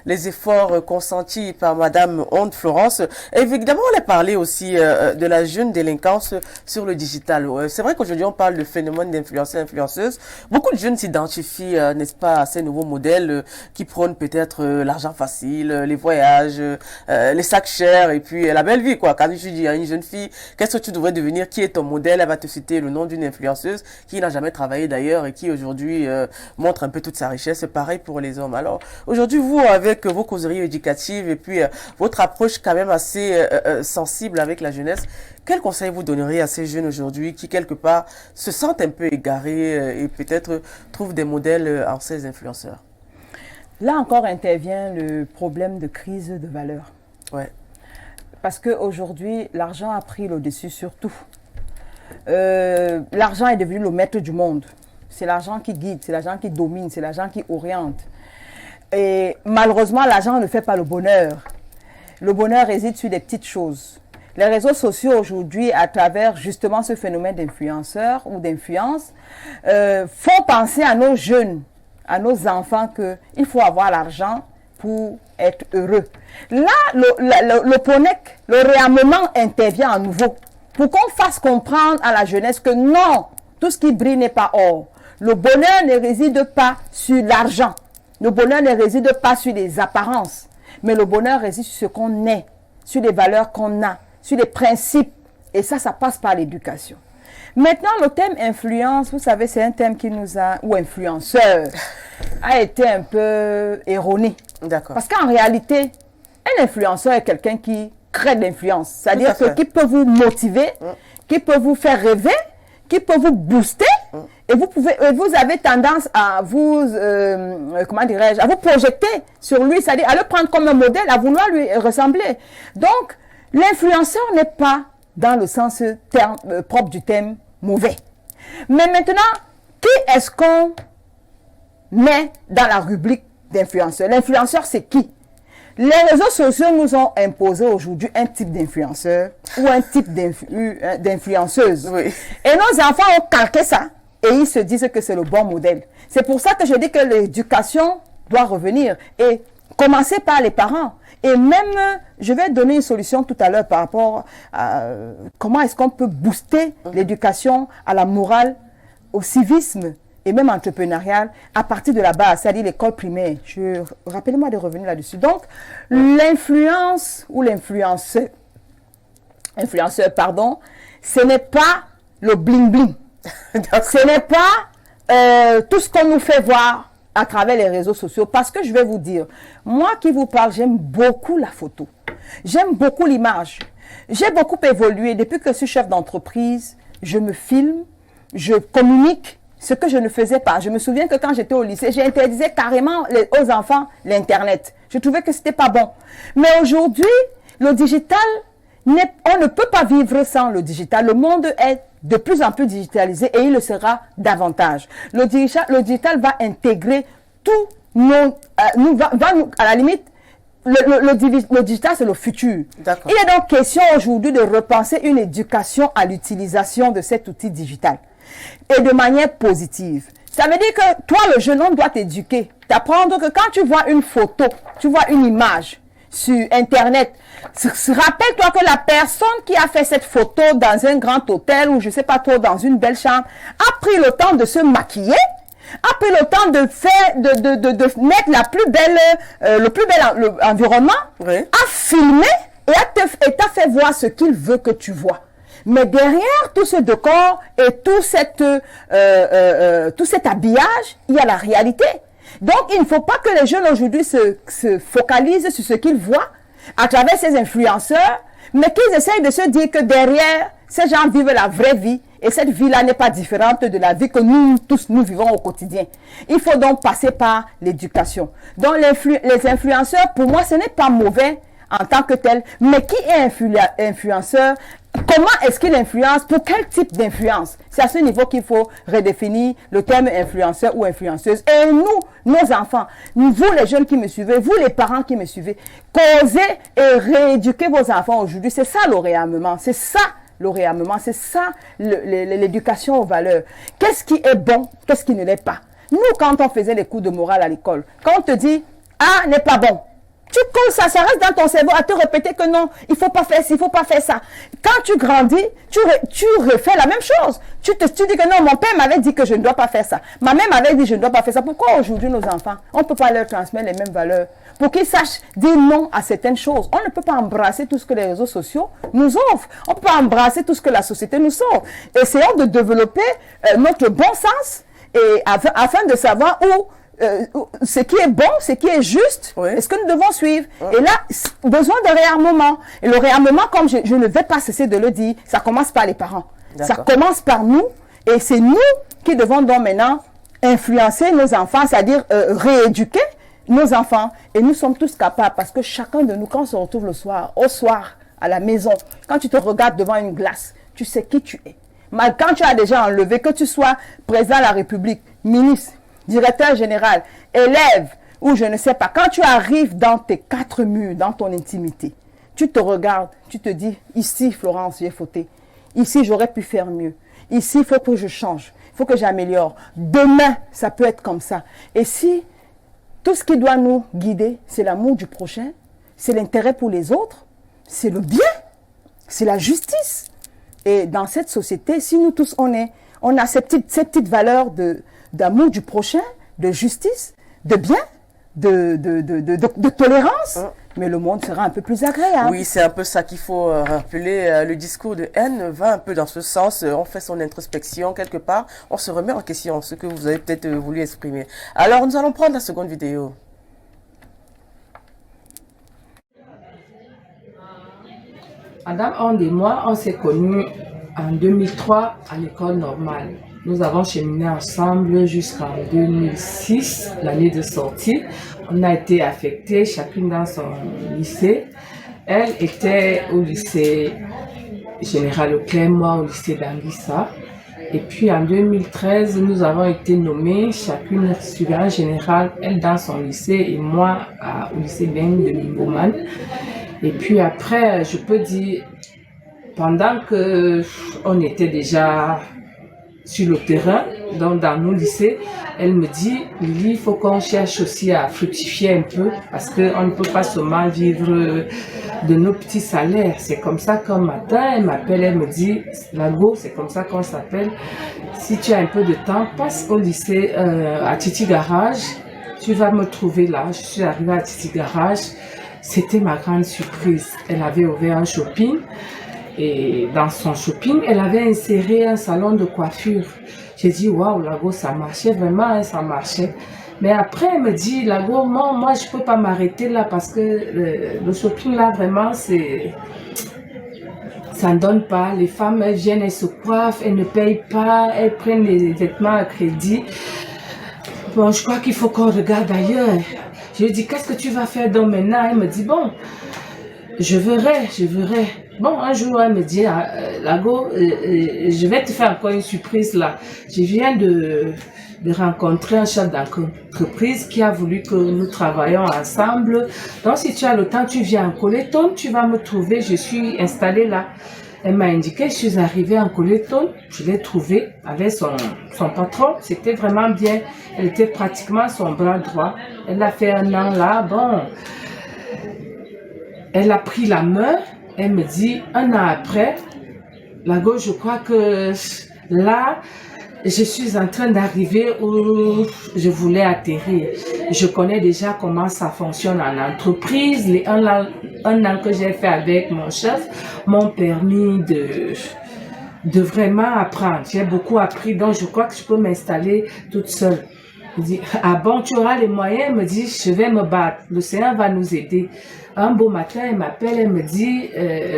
les efforts consentis par Madame Onde Florence. Et évidemment, on a parlé aussi de la jeune délinquance sur le digital. C'est vrai qu'aujourd'hui, on parle de phénomène d'influenceurs, influenceuses. Beaucoup de jeunes s'identifient, n'est-ce pas, à ces nouveaux modèles qui prônent peut-être l'argent facile, les voyages, les sacs chers et puis la belle vie, quoi. Quand je dis à une jeune fille, qu'est-ce que tu devrais devenir, qui est ton modèle, elle va te citer le nom d'une influenceuse qui n'a jamais travaillé d'ailleurs et qui aujourd'hui montre un peu toute sa richesse. C'est pareil pour les hommes. Alors aujourd'hui, vous, avec vos causeries éducatives et puis votre approche quand même assez sensible avec la jeunesse, quel conseil vous donneriez à ces jeunes aujourd'hui qui quelque part se sentent un peu égarés et peut-être trouvent des modèles en ces influenceurs? Là encore intervient le problème de crise de valeur. Ouais. Parce qu'aujourd'hui, l'argent a pris le dessus sur tout. L'argent est devenu le maître du monde. C'est l'argent qui guide, c'est l'argent qui domine, c'est l'argent qui oriente. Et malheureusement, l'argent ne fait pas le bonheur. Le bonheur réside sur des petites choses. Les réseaux sociaux aujourd'hui, à travers justement ce phénomène d'influenceurs ou d'influence, font penser à nos jeunes, à nos enfants qu'il faut avoir l'argent pour être heureux. Là, le PONEC, le réarmement intervient à nouveau pour qu'on fasse comprendre à la jeunesse que non, tout ce qui brille n'est pas or. Le bonheur ne réside pas sur l'argent. Le bonheur ne réside pas sur les apparences. Mais le bonheur réside sur ce qu'on est, sur les valeurs qu'on a, sur les principes. Et ça passe par l'éducation. Maintenant, le thème influence, vous savez, c'est un thème qui nous a, ou influenceur, a été un peu erroné. D'accord. Parce qu'en réalité, un influenceur est quelqu'un qui crée de l'influence. C'est-à-dire qui peut vous motiver, qui peut vous faire rêver, qui peut vous booster. Et vous avez tendance à vous, comment dirais-je, à vous projeter sur lui, c'est-à-dire à le prendre comme un modèle, à vouloir lui ressembler. Donc, l'influenceur n'est pas dans le sens propre du terme mauvais. Mais maintenant, qui est-ce qu'on met dans la rubrique d'influenceur? L'influenceur, c'est qui? Les réseaux sociaux nous ont imposé aujourd'hui un type d'influenceur ou un type d'influenceuse. Oui. Et nos enfants ont calqué ça et ils se disent que c'est le bon modèle. C'est pour ça que je dis que l'éducation doit revenir. Et commencer par les parents. Et même, je vais donner une solution tout à l'heure par rapport à comment est-ce qu'on peut booster l'éducation à la morale, au civisme et même entrepreneurial à partir de la base, c'est-à-dire l'école primaire. Rappelez-moi de revenir là-dessus. Donc, l'influence ou influenceur, pardon, ce n'est pas le bling-bling. Ce n'est pas tout ce qu'on nous fait voir à travers les réseaux sociaux, parce que je vais vous dire, moi qui vous parle, j'aime beaucoup la photo, j'aime beaucoup l'image, j'ai beaucoup évolué depuis que je suis chef d'entreprise, je me filme, je communique, ce que je ne faisais pas. Je me souviens que quand j'étais au lycée, j'ai interdisé carrément aux enfants l'internet, je trouvais que c'était pas bon, mais aujourd'hui, le digital, on ne peut pas vivre sans le digital, le monde est de plus en plus digitalisé et il le sera davantage. Le digital va intégrer tout à la limite, le digital c'est le futur. Il est donc question aujourd'hui de repenser une éducation à l'utilisation de cet outil digital et de manière positive. Ça veut dire que toi le jeune homme doit t'éduquer, t'apprendre que quand tu vois une photo, tu vois une image sur Internet, rappelle-toi que la personne qui a fait cette photo dans un grand hôtel ou je sais pas trop dans une belle chambre a pris le temps de se maquiller, a pris le temps de faire, de mettre la plus belle, le plus bel environnement, a filmé et t'a fait voir ce qu'il veut que tu vois. Mais derrière tout ce décor et tout cet habillage, il y a la réalité. Donc, il ne faut pas que les jeunes aujourd'hui se focalisent sur ce qu'ils voient à travers ces influenceurs, mais qu'ils essayent de se dire que derrière, ces gens vivent la vraie vie et cette vie-là n'est pas différente de la vie que nous tous, nous vivons au quotidien. Il faut donc passer par l'éducation. Donc, les influenceurs, pour moi, ce n'est pas mauvais en tant que tel, mais qui est influenceur? Comment est-ce qu'il influence? Pour quel type d'influence? C'est à ce niveau qu'il faut redéfinir le terme influenceur ou influenceuse. Et nous, nos enfants, vous les jeunes qui me suivez, vous les parents qui me suivez, causez et rééduquez vos enfants aujourd'hui. C'est ça le réarmement, c'est ça le réarmement, c'est ça l'éducation aux valeurs. Qu'est-ce qui est bon, qu'est-ce qui ne l'est pas? Nous, quand on faisait les cours de morale à l'école, quand on te dit « A n'est pas bon », tu colles ça, ça reste dans ton cerveau à te répéter que non, il faut pas faire ci, il faut pas faire ça. Quand tu grandis, tu refais la même chose. Tu dis que non, mon père m'avait dit que je ne dois pas faire ça. Ma mère m'avait dit que je ne dois pas faire ça. Pourquoi aujourd'hui nos enfants, on ne peut pas leur transmettre les mêmes valeurs pour qu'ils sachent dire non à certaines choses? On ne peut pas embrasser tout ce que les réseaux sociaux nous offrent. On ne peut pas embrasser tout ce que la société nous offre. Essayons de développer notre bon sens et afin de savoir où ce qui est bon, ce qui est juste, est-ce que nous devons suivre? Et là, besoin de réarmement. Et le réarmement, comme je ne vais pas cesser de le dire, ça commence par les parents. Ça commence par nous. Et c'est nous qui devons donc maintenant influencer nos enfants, c'est-à-dire rééduquer nos enfants. Et nous sommes tous capables parce que chacun de nous, quand on se retrouve le soir, au soir, à la maison, quand tu te regardes devant une glace, tu sais qui tu es. Mais quand tu as déjà enlevé, que tu sois président de la République, ministre, directeur général, élève, ou je ne sais pas, quand tu arrives dans tes quatre murs, dans ton intimité, tu te regardes, tu te dis, ici, Florence, j'ai fauté. Ici, j'aurais pu faire mieux. Ici, il faut que je change. Il faut que j'améliore. Demain, ça peut être comme ça. Et si tout ce qui doit nous guider, c'est l'amour du prochain, c'est l'intérêt pour les autres, c'est le bien, c'est la justice. Et dans cette société, si nous tous, on a ces petites valeurs d'amour du prochain, de justice, de bien, de tolérance, mais le monde sera un peu plus agréable. Oui, c'est un peu ça qu'il faut rappeler. Le discours de haine va un peu dans ce sens. On fait son introspection quelque part. On se remet en question, ce que vous avez peut-être voulu exprimer. Alors, nous allons prendre la seconde vidéo. Madame Onde et moi, on s'est connus en 2003 à l'école normale. Nous avons cheminé ensemble jusqu'en 2006, l'année de sortie. On a été affectés, chacune dans son lycée. Elle était au lycée Général Leclerc, moi au lycée d'Anguissa. Et puis en 2013, nous avons été nommés, chacune surveillante générale, elle dans son lycée et moi au lycée Beng de Limboman. Et puis après, je peux dire, pendant que on était déjà sur le terrain, donc dans nos lycées, elle me dit, Lily, il faut qu'on cherche aussi à fructifier un peu parce qu'on ne peut pas seulement vivre de nos petits salaires. C'est comme ça qu'un matin, elle m'appelle, elle me dit, Lago, c'est comme ça qu'on s'appelle, si tu as un peu de temps, passe au lycée à Titi Garage, tu vas me trouver là. Je suis arrivée à Titi Garage, c'était ma grande surprise. Elle avait ouvert un shopping et dans son shopping, elle avait inséré un salon de coiffure. J'ai dit, waouh, Lago, ça marchait vraiment, hein, ça marchait. Mais après, elle me dit, Lago, non, moi, je peux pas m'arrêter là parce que le shopping là, vraiment, ça ne donne pas. Les femmes, elles viennent, elles se coiffent, elles ne payent pas, elles prennent les vêtements à crédit. Bon, je crois qu'il faut qu'on regarde ailleurs. Je lui dis, qu'est-ce que tu vas faire donc maintenant? Elle me dit, bon, je verrai. Bon, un jour, elle me dit, Lago, je vais te faire encore une surprise là. Je viens de rencontrer un chef d'entreprise qui a voulu que nous travaillions ensemble. Donc, si tu as le temps, tu viens en Coléton, tu vas me trouver. Je suis installée là. Elle m'a indiqué, je suis arrivée en Coléton, je l'ai trouvée avec son patron. C'était vraiment bien. Elle était pratiquement son bras droit. Elle a fait 1 an là. Bon, elle a pris la main. Elle me dit, 1 an après, Lago, je crois que là, je suis en train d'arriver où je voulais atterrir. Je connais déjà comment ça fonctionne en entreprise. Les 1 an que j'ai fait avec mon chef m'ont permis de vraiment apprendre. J'ai beaucoup appris, donc je crois que je peux m'installer toute seule. Je dis, ah bon, tu auras les moyens? Elle me dit, je vais me battre. Le Seigneur va nous aider. Un beau matin, elle m'appelle, elle me dit,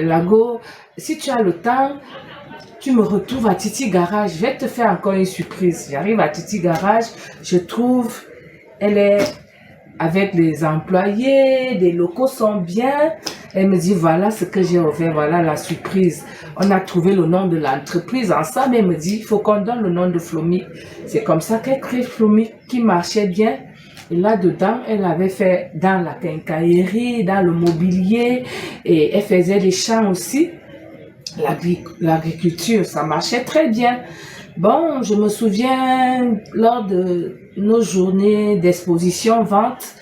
Lago, si tu as le temps, tu me retrouves à Titi Garage. Je vais te faire encore une surprise. J'arrive à Titi Garage, je trouve, elle est avec les employés, les locaux sont bien. Elle me dit, voilà ce que j'ai ouvert, voilà la surprise. On a trouvé le nom de l'entreprise ensemble. Elle me dit, il faut qu'on donne le nom de Flomic. C'est comme ça qu'elle crée Flomic qui marchait bien. Et là-dedans, elle avait fait dans la quincaillerie, dans le mobilier, et elle faisait des champs aussi. L'agriculture, ça marchait très bien. Bon, je me souviens, lors de nos journées d'exposition vente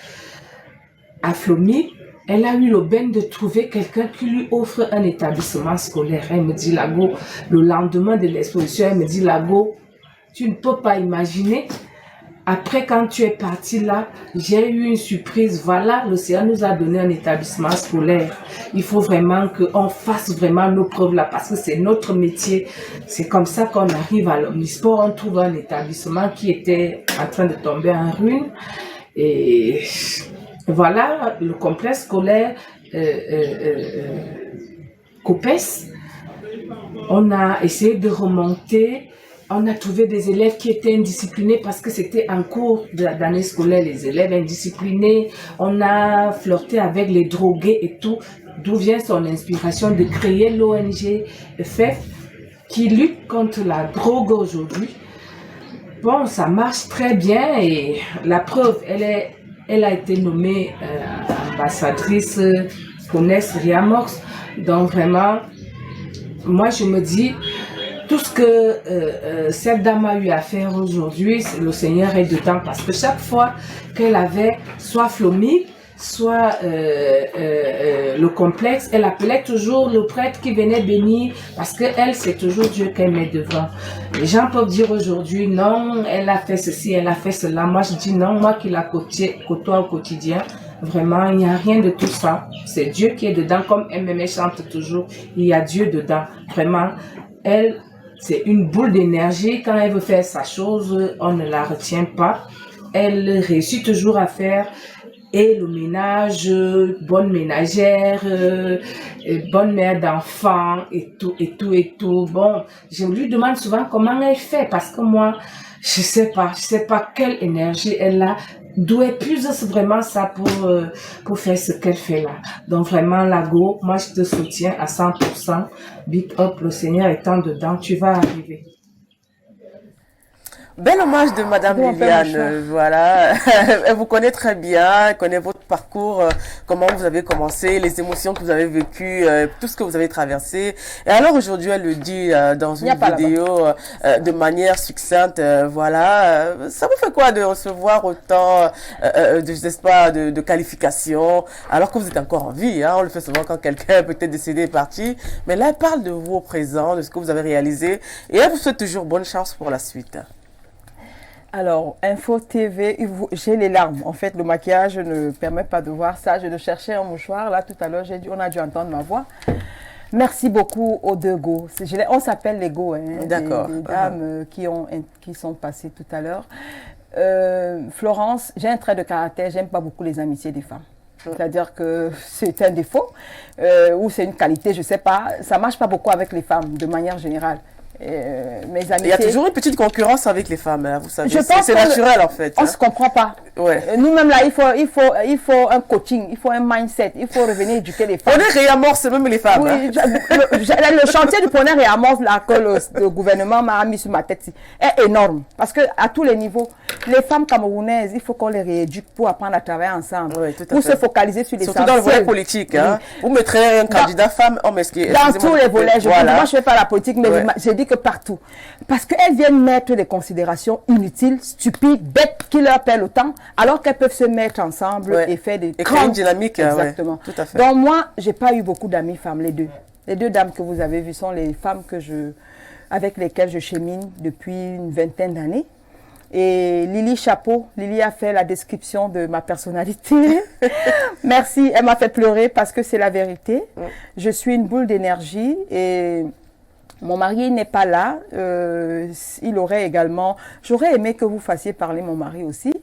à Flomic, elle a eu l'aubaine de trouver quelqu'un qui lui offre un établissement scolaire. Elle me dit, Lago, le lendemain de l'exposition, elle me dit, Lago, tu ne peux pas imaginer. Après, quand tu es parti là, j'ai eu une surprise. Voilà, l'Océan nous a donné un établissement scolaire. Il faut vraiment qu'on fasse vraiment nos preuves là, parce que c'est notre métier. C'est comme ça qu'on arrive à l'Omnisport. On trouve un établissement qui était en train de tomber en ruine. Et voilà, le complexe scolaire COPES. On a essayé de remonter. On a trouvé des élèves qui étaient indisciplinés parce que c'était en cours d'année scolaire, les élèves indisciplinés. On a flirté avec les drogués et tout. D'où vient son inspiration de créer l'ONG FF qui lutte contre la drogue aujourd'hui. Bon, ça marche très bien et la preuve, elle a été nommée ambassadrice Jeunesse Riamorce. Donc vraiment, moi je me dis, tout ce que cette dame a eu à faire aujourd'hui, le Seigneur est dedans parce que chaque fois qu'elle avait soit Flomic, soit le complexe, elle appelait toujours le prêtre qui venait bénir parce que elle, c'est toujours Dieu qu'elle met devant. Les gens peuvent dire aujourd'hui, non, elle a fait ceci, elle a fait cela. Moi, je dis non, moi qui la côtoie au quotidien, vraiment, il n'y a rien de tout ça. C'est Dieu qui est dedans, comme MME chante toujours, il y a Dieu dedans. Vraiment, elle, c'est une boule d'énergie. Quand elle veut faire sa chose, on ne la retient pas. Elle réussit toujours à faire et le ménage, bonne ménagère, bonne mère d'enfants et tout. Bon, je lui demande souvent comment elle fait parce que moi, je sais pas quelle énergie elle a, d'où elle puise vraiment ça pour faire ce qu'elle fait là. Donc vraiment, Lago, moi je te soutiens à 100%. Big up, le Seigneur étant dedans, tu vas arriver. Bel hommage de Madame Liliane, voilà. Elle vous connaît très bien, elle connaît votre parcours, comment vous avez commencé, les émotions que vous avez vécues, tout ce que vous avez traversé. Et alors aujourd'hui, elle le dit dans une vidéo de manière succincte, voilà. Ça vous fait quoi de recevoir autant, de qualifications, alors que vous êtes encore en vie, hein? On le fait souvent quand quelqu'un est peut-être décédé, est parti. Mais là, elle parle de vous au présent, de ce que vous avez réalisé, et elle vous souhaite toujours bonne chance pour la suite. Alors, Info TV, j'ai les larmes. En fait, le maquillage ne permet pas de voir ça. Je de chercher un mouchoir. Là, tout à l'heure, on a dû entendre ma voix. Merci beaucoup aux deux go. On s'appelle les go, hein, d'accord. Des dames qui sont passées tout à l'heure. Florence, j'ai un trait de caractère. J'aime pas beaucoup les amitiés des femmes. C'est-à-dire que c'est un défaut ou c'est une qualité, je ne sais pas. Ça ne marche pas beaucoup avec les femmes, de manière générale. Mes amitiés, il y a toujours une petite concurrence avec les femmes, hein, vous savez. C'est naturel en fait. On ne se comprend pas. Ouais. Nous-mêmes là, il faut un coaching, il faut un mindset, il faut revenir éduquer les femmes. On est réamorce même les femmes. Oui, hein. Le chantier du poney réamorce là, que le gouvernement m'a mis sur ma tête est énorme. Parce que à tous les niveaux, les femmes camerounaises, il faut qu'on les rééduque pour apprendre à travailler ensemble. Oui, tout à pour fait. Se focaliser sur les surtout dans le volet politique. Hein. Vous mettrez un candidat femme, dans tous les volets. Moi, je ne fais pas la politique, mais j'ai dit que partout. Parce qu'elles viennent mettre des considérations inutiles, stupides, bêtes, qui leur perdent le temps, alors qu'elles peuvent se mettre ensemble et faire des créer une dynamique. Exactement. Tout à fait. Donc moi, j'ai pas eu beaucoup d'amis femmes, les deux. Les deux dames que vous avez vues sont les femmes avec lesquelles je chemine depuis une vingtaine d'années. Et Lily Chapeau, Lily a fait la description de ma personnalité. Merci, elle m'a fait pleurer parce que c'est la vérité. Je suis une boule d'énergie et mon mari n'est pas là. Il aurait également... J'aurais aimé que vous fassiez parler mon mari aussi,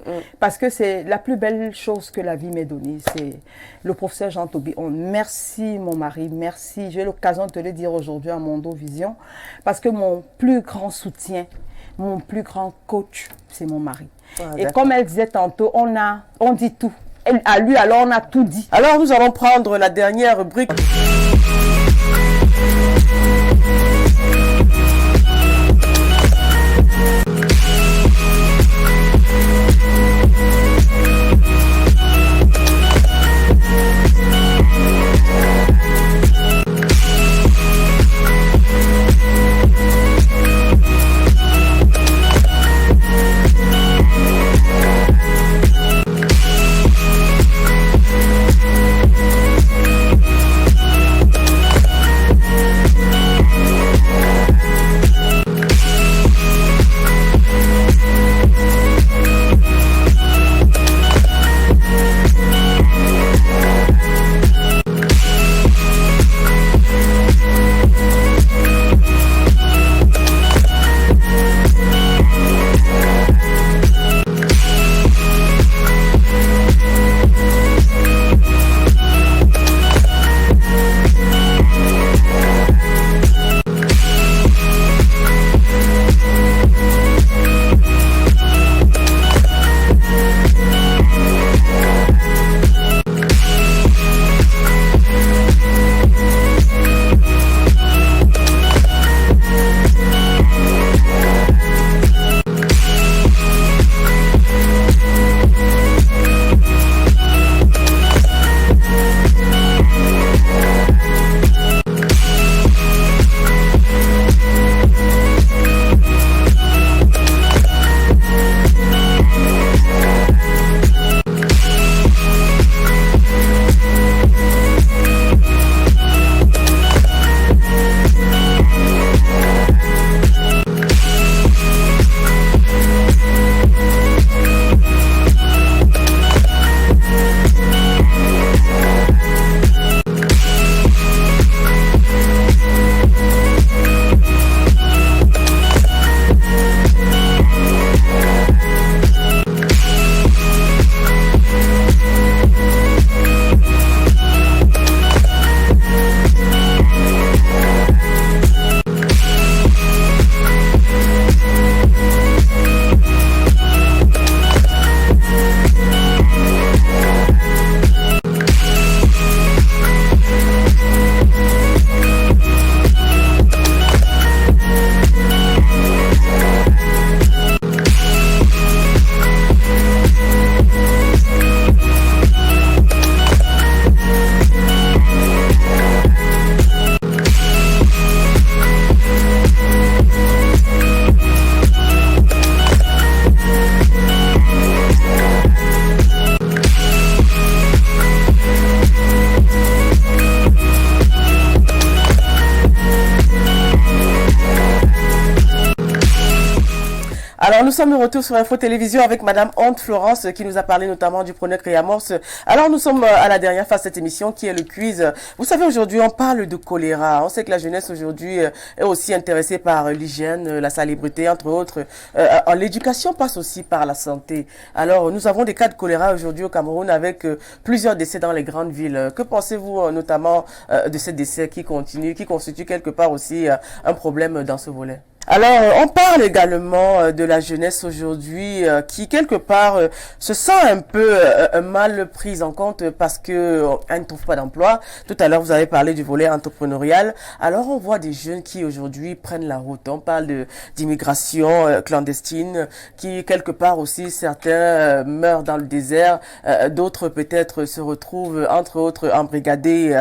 parce que c'est la plus belle chose que la vie m'ait donnée. C'est le professeur Jean Tobillon. Merci mon mari, merci. J'ai l'occasion de te le dire aujourd'hui à Mondo Vision, parce que mon plus grand soutien, mon plus grand coach, c'est mon mari. Et comme elle disait tantôt, on dit tout. À lui, alors on a tout dit. Alors nous allons prendre la dernière rubrique. Alors, nous sommes de retour sur Info Télévision avec Madame Honte Florence qui nous a parlé notamment du Pronec Réamorce. Alors, nous sommes à la dernière phase de cette émission qui est le quiz. Vous savez, aujourd'hui, on parle de choléra. On sait que la jeunesse aujourd'hui est aussi intéressée par l'hygiène, la salubrité, entre autres. L'éducation passe aussi par la santé. Alors, nous avons des cas de choléra aujourd'hui au Cameroun avec plusieurs décès dans les grandes villes. Que pensez-vous notamment de ces décès qui continuent, qui constituent quelque part aussi un problème dans ce volet? Alors, on parle également de la jeunesse aujourd'hui qui, quelque part, se sent un peu mal prise en compte parce que elle ne trouve pas d'emploi. Tout à l'heure, vous avez parlé du volet entrepreneurial. Alors, on voit des jeunes qui, aujourd'hui, prennent la route. On parle d'immigration clandestine qui, quelque part aussi, certains meurent dans le désert. D'autres, peut-être, se retrouvent, entre autres, embrigadés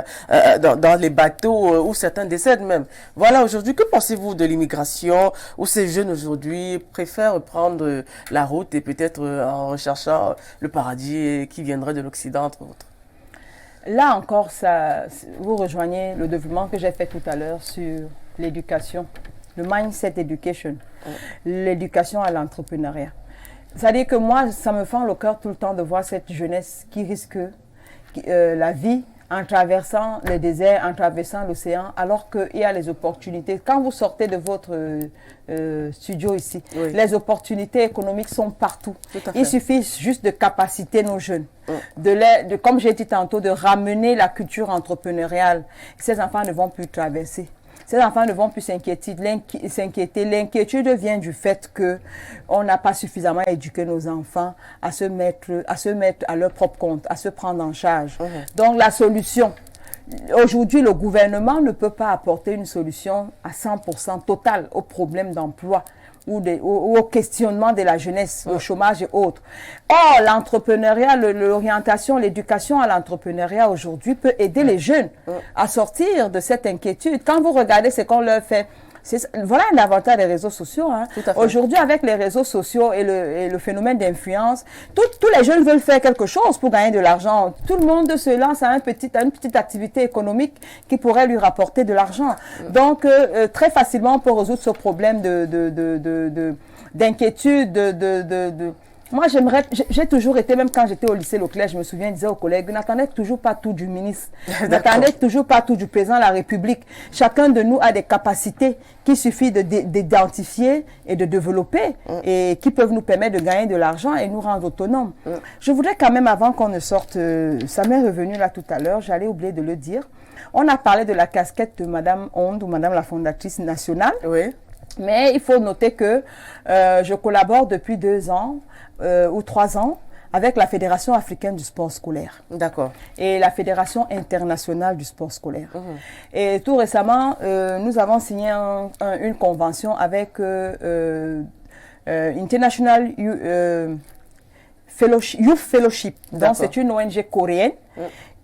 dans les bateaux où certains décèdent même. Voilà, aujourd'hui, que pensez-vous de l'immigration où ces jeunes aujourd'hui préfèrent prendre la route et peut-être en recherchant le paradis qui viendrait de l'Occident, entre autres? Là encore, vous rejoignez le développement que j'ai fait tout à l'heure sur l'éducation, le mindset education, l'éducation à l'entrepreneuriat. C'est-à-dire que moi, ça me fend le cœur tout le temps de voir cette jeunesse qui risque la vie en traversant les déserts, en traversant l'océan, alors qu'il y a les opportunités. Quand vous sortez de votre studio ici, oui, les opportunités économiques sont partout. Il suffit juste de capaciter nos jeunes, comme j'ai dit tantôt, de ramener la culture entrepreneuriale. Ces enfants ne vont plus traverser. Ces enfants ne vont plus s'inquiéter. L'inquiétude vient du fait qu'on n'a pas suffisamment éduqué nos enfants à se mettre à leur propre compte, à se prendre en charge. Donc la solution, aujourd'hui le gouvernement ne peut pas apporter une solution à 100% totale au problème d'emploi ou au questionnement de la jeunesse, au chômage et autres. Or, l'entrepreneuriat, l'orientation, l'éducation à l'entrepreneuriat aujourd'hui peut aider les jeunes à sortir de cette inquiétude. Quand vous regardez ce qu'on leur fait, voilà un avantage des réseaux sociaux. Hein. Aujourd'hui, avec les réseaux sociaux et le phénomène d'influence, tous les jeunes veulent faire quelque chose pour gagner de l'argent. Tout le monde se lance à une petite activité économique qui pourrait lui rapporter de l'argent. Donc, très facilement, on peut résoudre ce problème d'inquiétude, Moi, j'ai toujours été, même quand j'étais au lycée Leclerc, je me souviens, je disais aux collègues, n'attendez toujours pas tout du ministre, n'attendez toujours pas tout du président de la République. Chacun de nous a des capacités qu'il suffit d'identifier et de développer et qui peuvent nous permettre de gagner de l'argent et nous rendre autonomes. Je voudrais quand même, avant qu'on ne sorte, ça m'est revenu là tout à l'heure, j'allais oublier de le dire, on a parlé de la casquette de Madame Honte ou Madame la fondatrice nationale. Oui. Mais il faut noter que je collabore depuis 2 ans ou 3 ans avec la Fédération africaine du sport scolaire. D'accord. Et la Fédération internationale du sport scolaire. Et tout récemment, nous avons signé une convention avec International Youth Fellowship. Donc c'est une ONG coréenne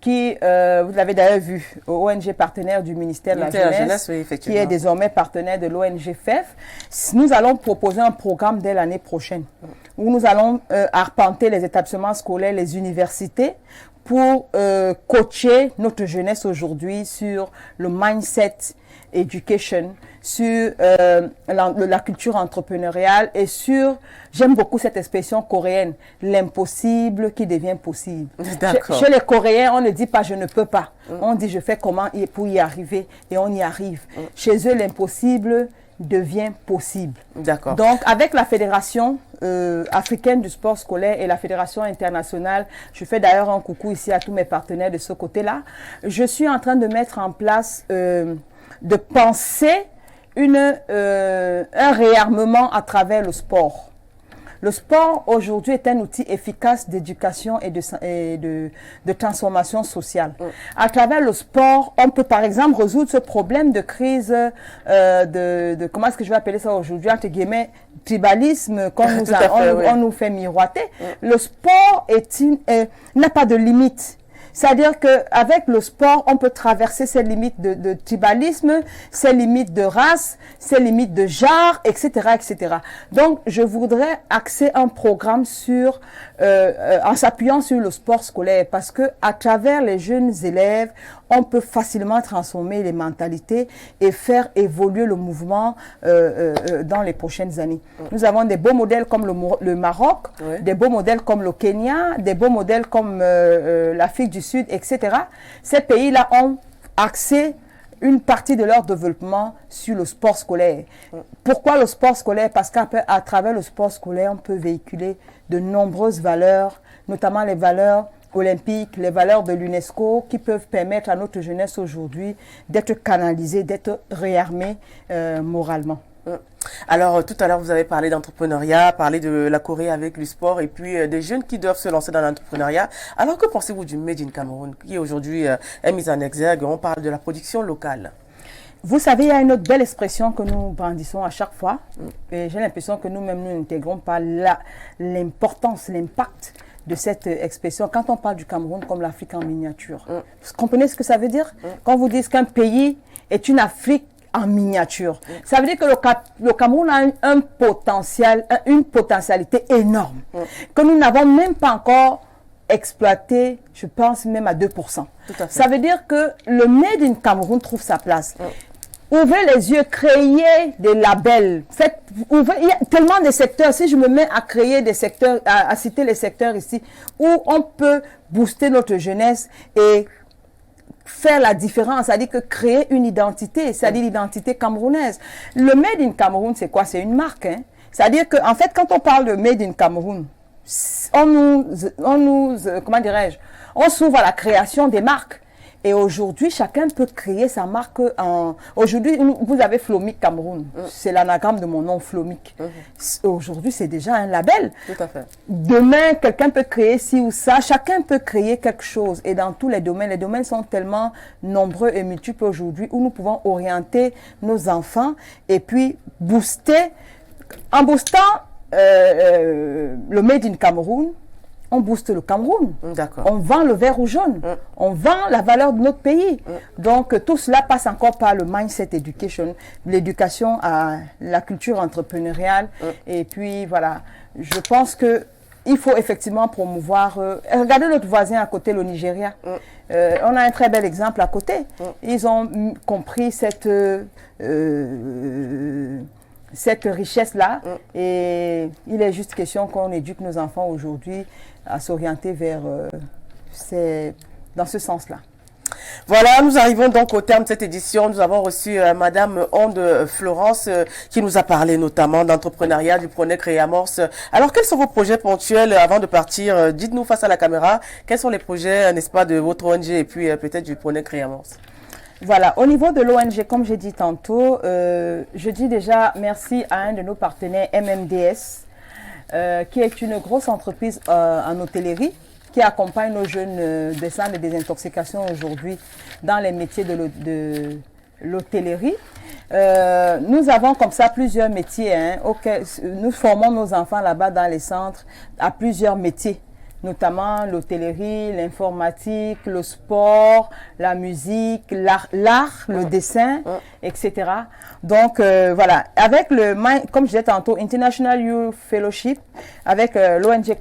qui, vous l'avez d'ailleurs vu, ONG partenaire du ministère de la Jeunesse, oui, qui est désormais partenaire de l'ONG FEF. Nous allons proposer un programme dès l'année prochaine, où nous allons arpenter les établissements scolaires, les universités, pour coacher notre jeunesse aujourd'hui sur le mindset education, sur la culture entrepreneuriale et sur, j'aime beaucoup cette expression coréenne, l'impossible qui devient possible. Chez les Coréens, on ne dit pas je ne peux pas, on dit je fais comment pour y arriver et on y arrive. Chez eux, l'impossible devient possible. D'accord. Donc, avec la Fédération africaine du sport scolaire et la Fédération internationale, je fais d'ailleurs un coucou ici à tous mes partenaires de ce côté-là, je suis en train de mettre en place, de penser un réarmement à travers le sport. Le sport aujourd'hui est un outil efficace d'éducation et de transformation sociale. À travers le sport, on peut par exemple résoudre ce problème de crise comment est-ce que je vais appeler ça aujourd'hui, entre guillemets, tribalisme qu'on on nous fait miroiter. Le sport n'a pas de limite. C'est-à-dire qu'avec le sport, on peut traverser ces limites de tribalisme, ces limites de race, ces limites de genre, etc., etc. Donc, je voudrais axer un programme en s'appuyant sur le sport scolaire parce que à travers les jeunes élèves, on peut facilement transformer les mentalités et faire évoluer le mouvement dans les prochaines années. Nous avons des beaux modèles comme le Maroc, des beaux modèles comme le Kenya, des beaux modèles comme l'Afrique du Sud, etc. Ces pays-là ont axé une partie de leur développement sur le sport scolaire. Pourquoi le sport scolaire? Parce qu'à travers le sport scolaire, on peut véhiculer de nombreuses valeurs, notamment les valeurs olympiques, les valeurs de l'UNESCO qui peuvent permettre à notre jeunesse aujourd'hui d'être canalisée, d'être réarmée moralement. Alors, tout à l'heure, vous avez parlé d'entrepreneuriat, parlé de la Corée avec le sport et puis des jeunes qui doivent se lancer dans l'entrepreneuriat. Alors, que pensez-vous du Made in Cameroun qui aujourd'hui est mise en exergue? On parle de la production locale. Vous savez, il y a une autre belle expression que nous brandissons à chaque fois. Et j'ai l'impression que nous-mêmes, nous n'intégrons pas l'importance, l'impact de cette expression. Quand on parle du Cameroun comme l'Afrique en miniature, vous comprenez ce que ça veut dire? Quand vous dites qu'un pays est une Afrique en miniature, ça veut dire que le Cameroun a un potentiel, une potentialité énorme, que nous n'avons même pas encore exploité, je pense même à 2%. Ça veut dire que le Made in Cameroun trouve sa place. Ouvrez les yeux, créez des labels. Il y a tellement de secteurs. Si je me mets à créer des secteurs, à citer les secteurs ici, où on peut booster notre jeunesse et faire la différence, c'est-à-dire que créer une identité, c'est-à-dire l'identité camerounaise. Le Made in Cameroun, c'est quoi? C'est une marque. Hein? C'est-à-dire qu'en fait, quand on parle de Made in Cameroun, comment dirais-je, on s'ouvre à la création des marques. Et aujourd'hui, chacun peut créer sa marque. Aujourd'hui, vous avez Flomic Cameroun. C'est l'anagramme de mon nom, Flomic. Aujourd'hui, c'est déjà un label. Tout à fait. Demain, quelqu'un peut créer ci ou ça. Chacun peut créer quelque chose. Et dans tous les domaines sont tellement nombreux et multiples aujourd'hui où nous pouvons orienter nos enfants et puis booster. En boostant le Made in Cameroun, on booste le Cameroun. On vend le vert ou jaune. On vend la valeur de notre pays. Donc, tout cela passe encore par le mindset education, l'éducation à la culture entrepreneuriale. Et puis, voilà, je pense que il faut effectivement promouvoir... regardez notre voisin à côté, le Nigeria. On a un très bel exemple à côté. Ils ont compris cette richesse-là. Et il est juste question qu'on éduque nos enfants aujourd'hui à s'orienter vers dans ce sens-là. Voilà, nous arrivons donc au terme de cette édition. Nous avons reçu Madame Onde Florence qui nous a parlé notamment d'entrepreneuriat, du Pronec Réamorce. Alors, quels sont vos projets ponctuels avant de partir? Dites-nous face à la caméra, quels sont les projets, n'est-ce pas, de votre ONG et puis peut-être du Pronec Réamorce? Voilà, au niveau de l'ONG, comme j'ai dit tantôt, je dis déjà merci à un de nos partenaires, MMDS, qui est une grosse entreprise en hôtellerie, qui accompagne nos jeunes des centres de désintoxication aujourd'hui dans les métiers de l'hôtellerie. Nous avons comme ça plusieurs métiers. Nous formons nos enfants là-bas dans les centres à plusieurs métiers, notamment l'hôtellerie, l'informatique, le sport, la musique, l'art, le dessin, etc. Donc, voilà. Avec comme je disais tantôt, International Youth Fellowship, avec l'ONG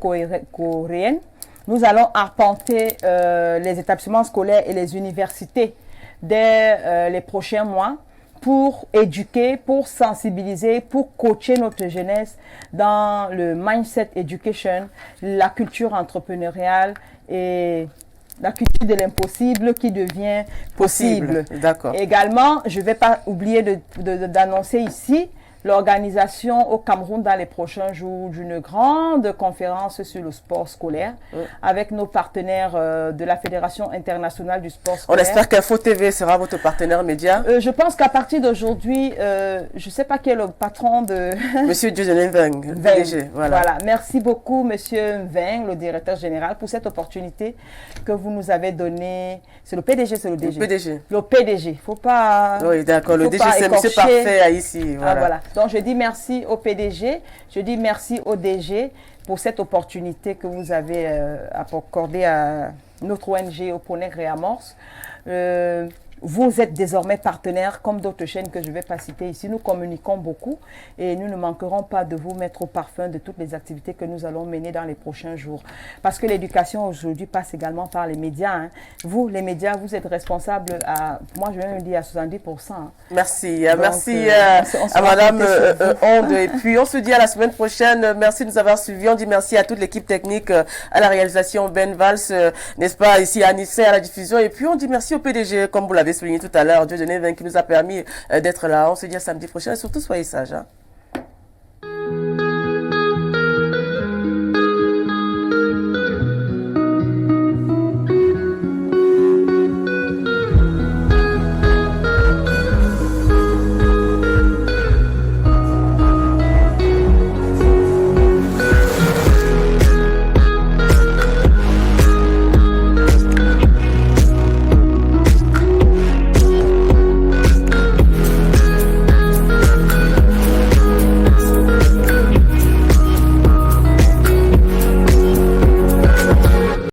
coréenne, nous allons arpenter les établissements scolaires et les universités dès les prochains mois pour éduquer, pour sensibiliser, pour coacher notre jeunesse dans le mindset education, la culture entrepreneuriale et la culture de l'impossible qui devient possible. D'accord. Également, je ne vais pas oublier d'annoncer ici l'organisation au Cameroun dans les prochains jours d'une grande conférence sur le sport scolaire avec nos partenaires de la Fédération internationale du sport scolaire. On espère qu'Info TV sera votre partenaire média. Je pense qu'à partir d'aujourd'hui, je ne sais pas qui est le patron de... Monsieur Dieudonné Mveng, PDG. Voilà. Merci beaucoup, Monsieur Mveng, le directeur général, pour cette opportunité que vous nous avez donnée. C'est le PDG, c'est le DG. Le PDG. Le PDG. Faut pas... Oui, d'accord. Le DG, c'est Monsieur Parfait ici. Voilà. Ah, voilà. Donc, je dis merci au PDG, je dis merci au DG pour cette opportunité que vous avez accordée à notre ONG, au Pronec Réamorce. Vous êtes désormais partenaire, comme d'autres chaînes que je ne vais pas citer ici. Nous communiquons beaucoup et nous ne manquerons pas de vous mettre au parfum de toutes les activités que nous allons mener dans les prochains jours. Parce que l'éducation aujourd'hui passe également par les médias. Hein. Vous, les médias, vous êtes responsables à, moi je vais même dire à 70%. Hein. Merci. Donc, merci à Madame Onde. Et puis on se dit à la semaine prochaine. Merci de nous avoir suivis. On dit merci à toute l'équipe technique, à la réalisation Ben Valls, n'est-ce pas, ici à Nice, à la diffusion. Et puis on dit merci au PDG, comme vous l'avez souligné tout à l'heure, Dieudonné Vin, qui nous a permis d'être là. On se dit à samedi prochain et surtout soyez sages. Hein.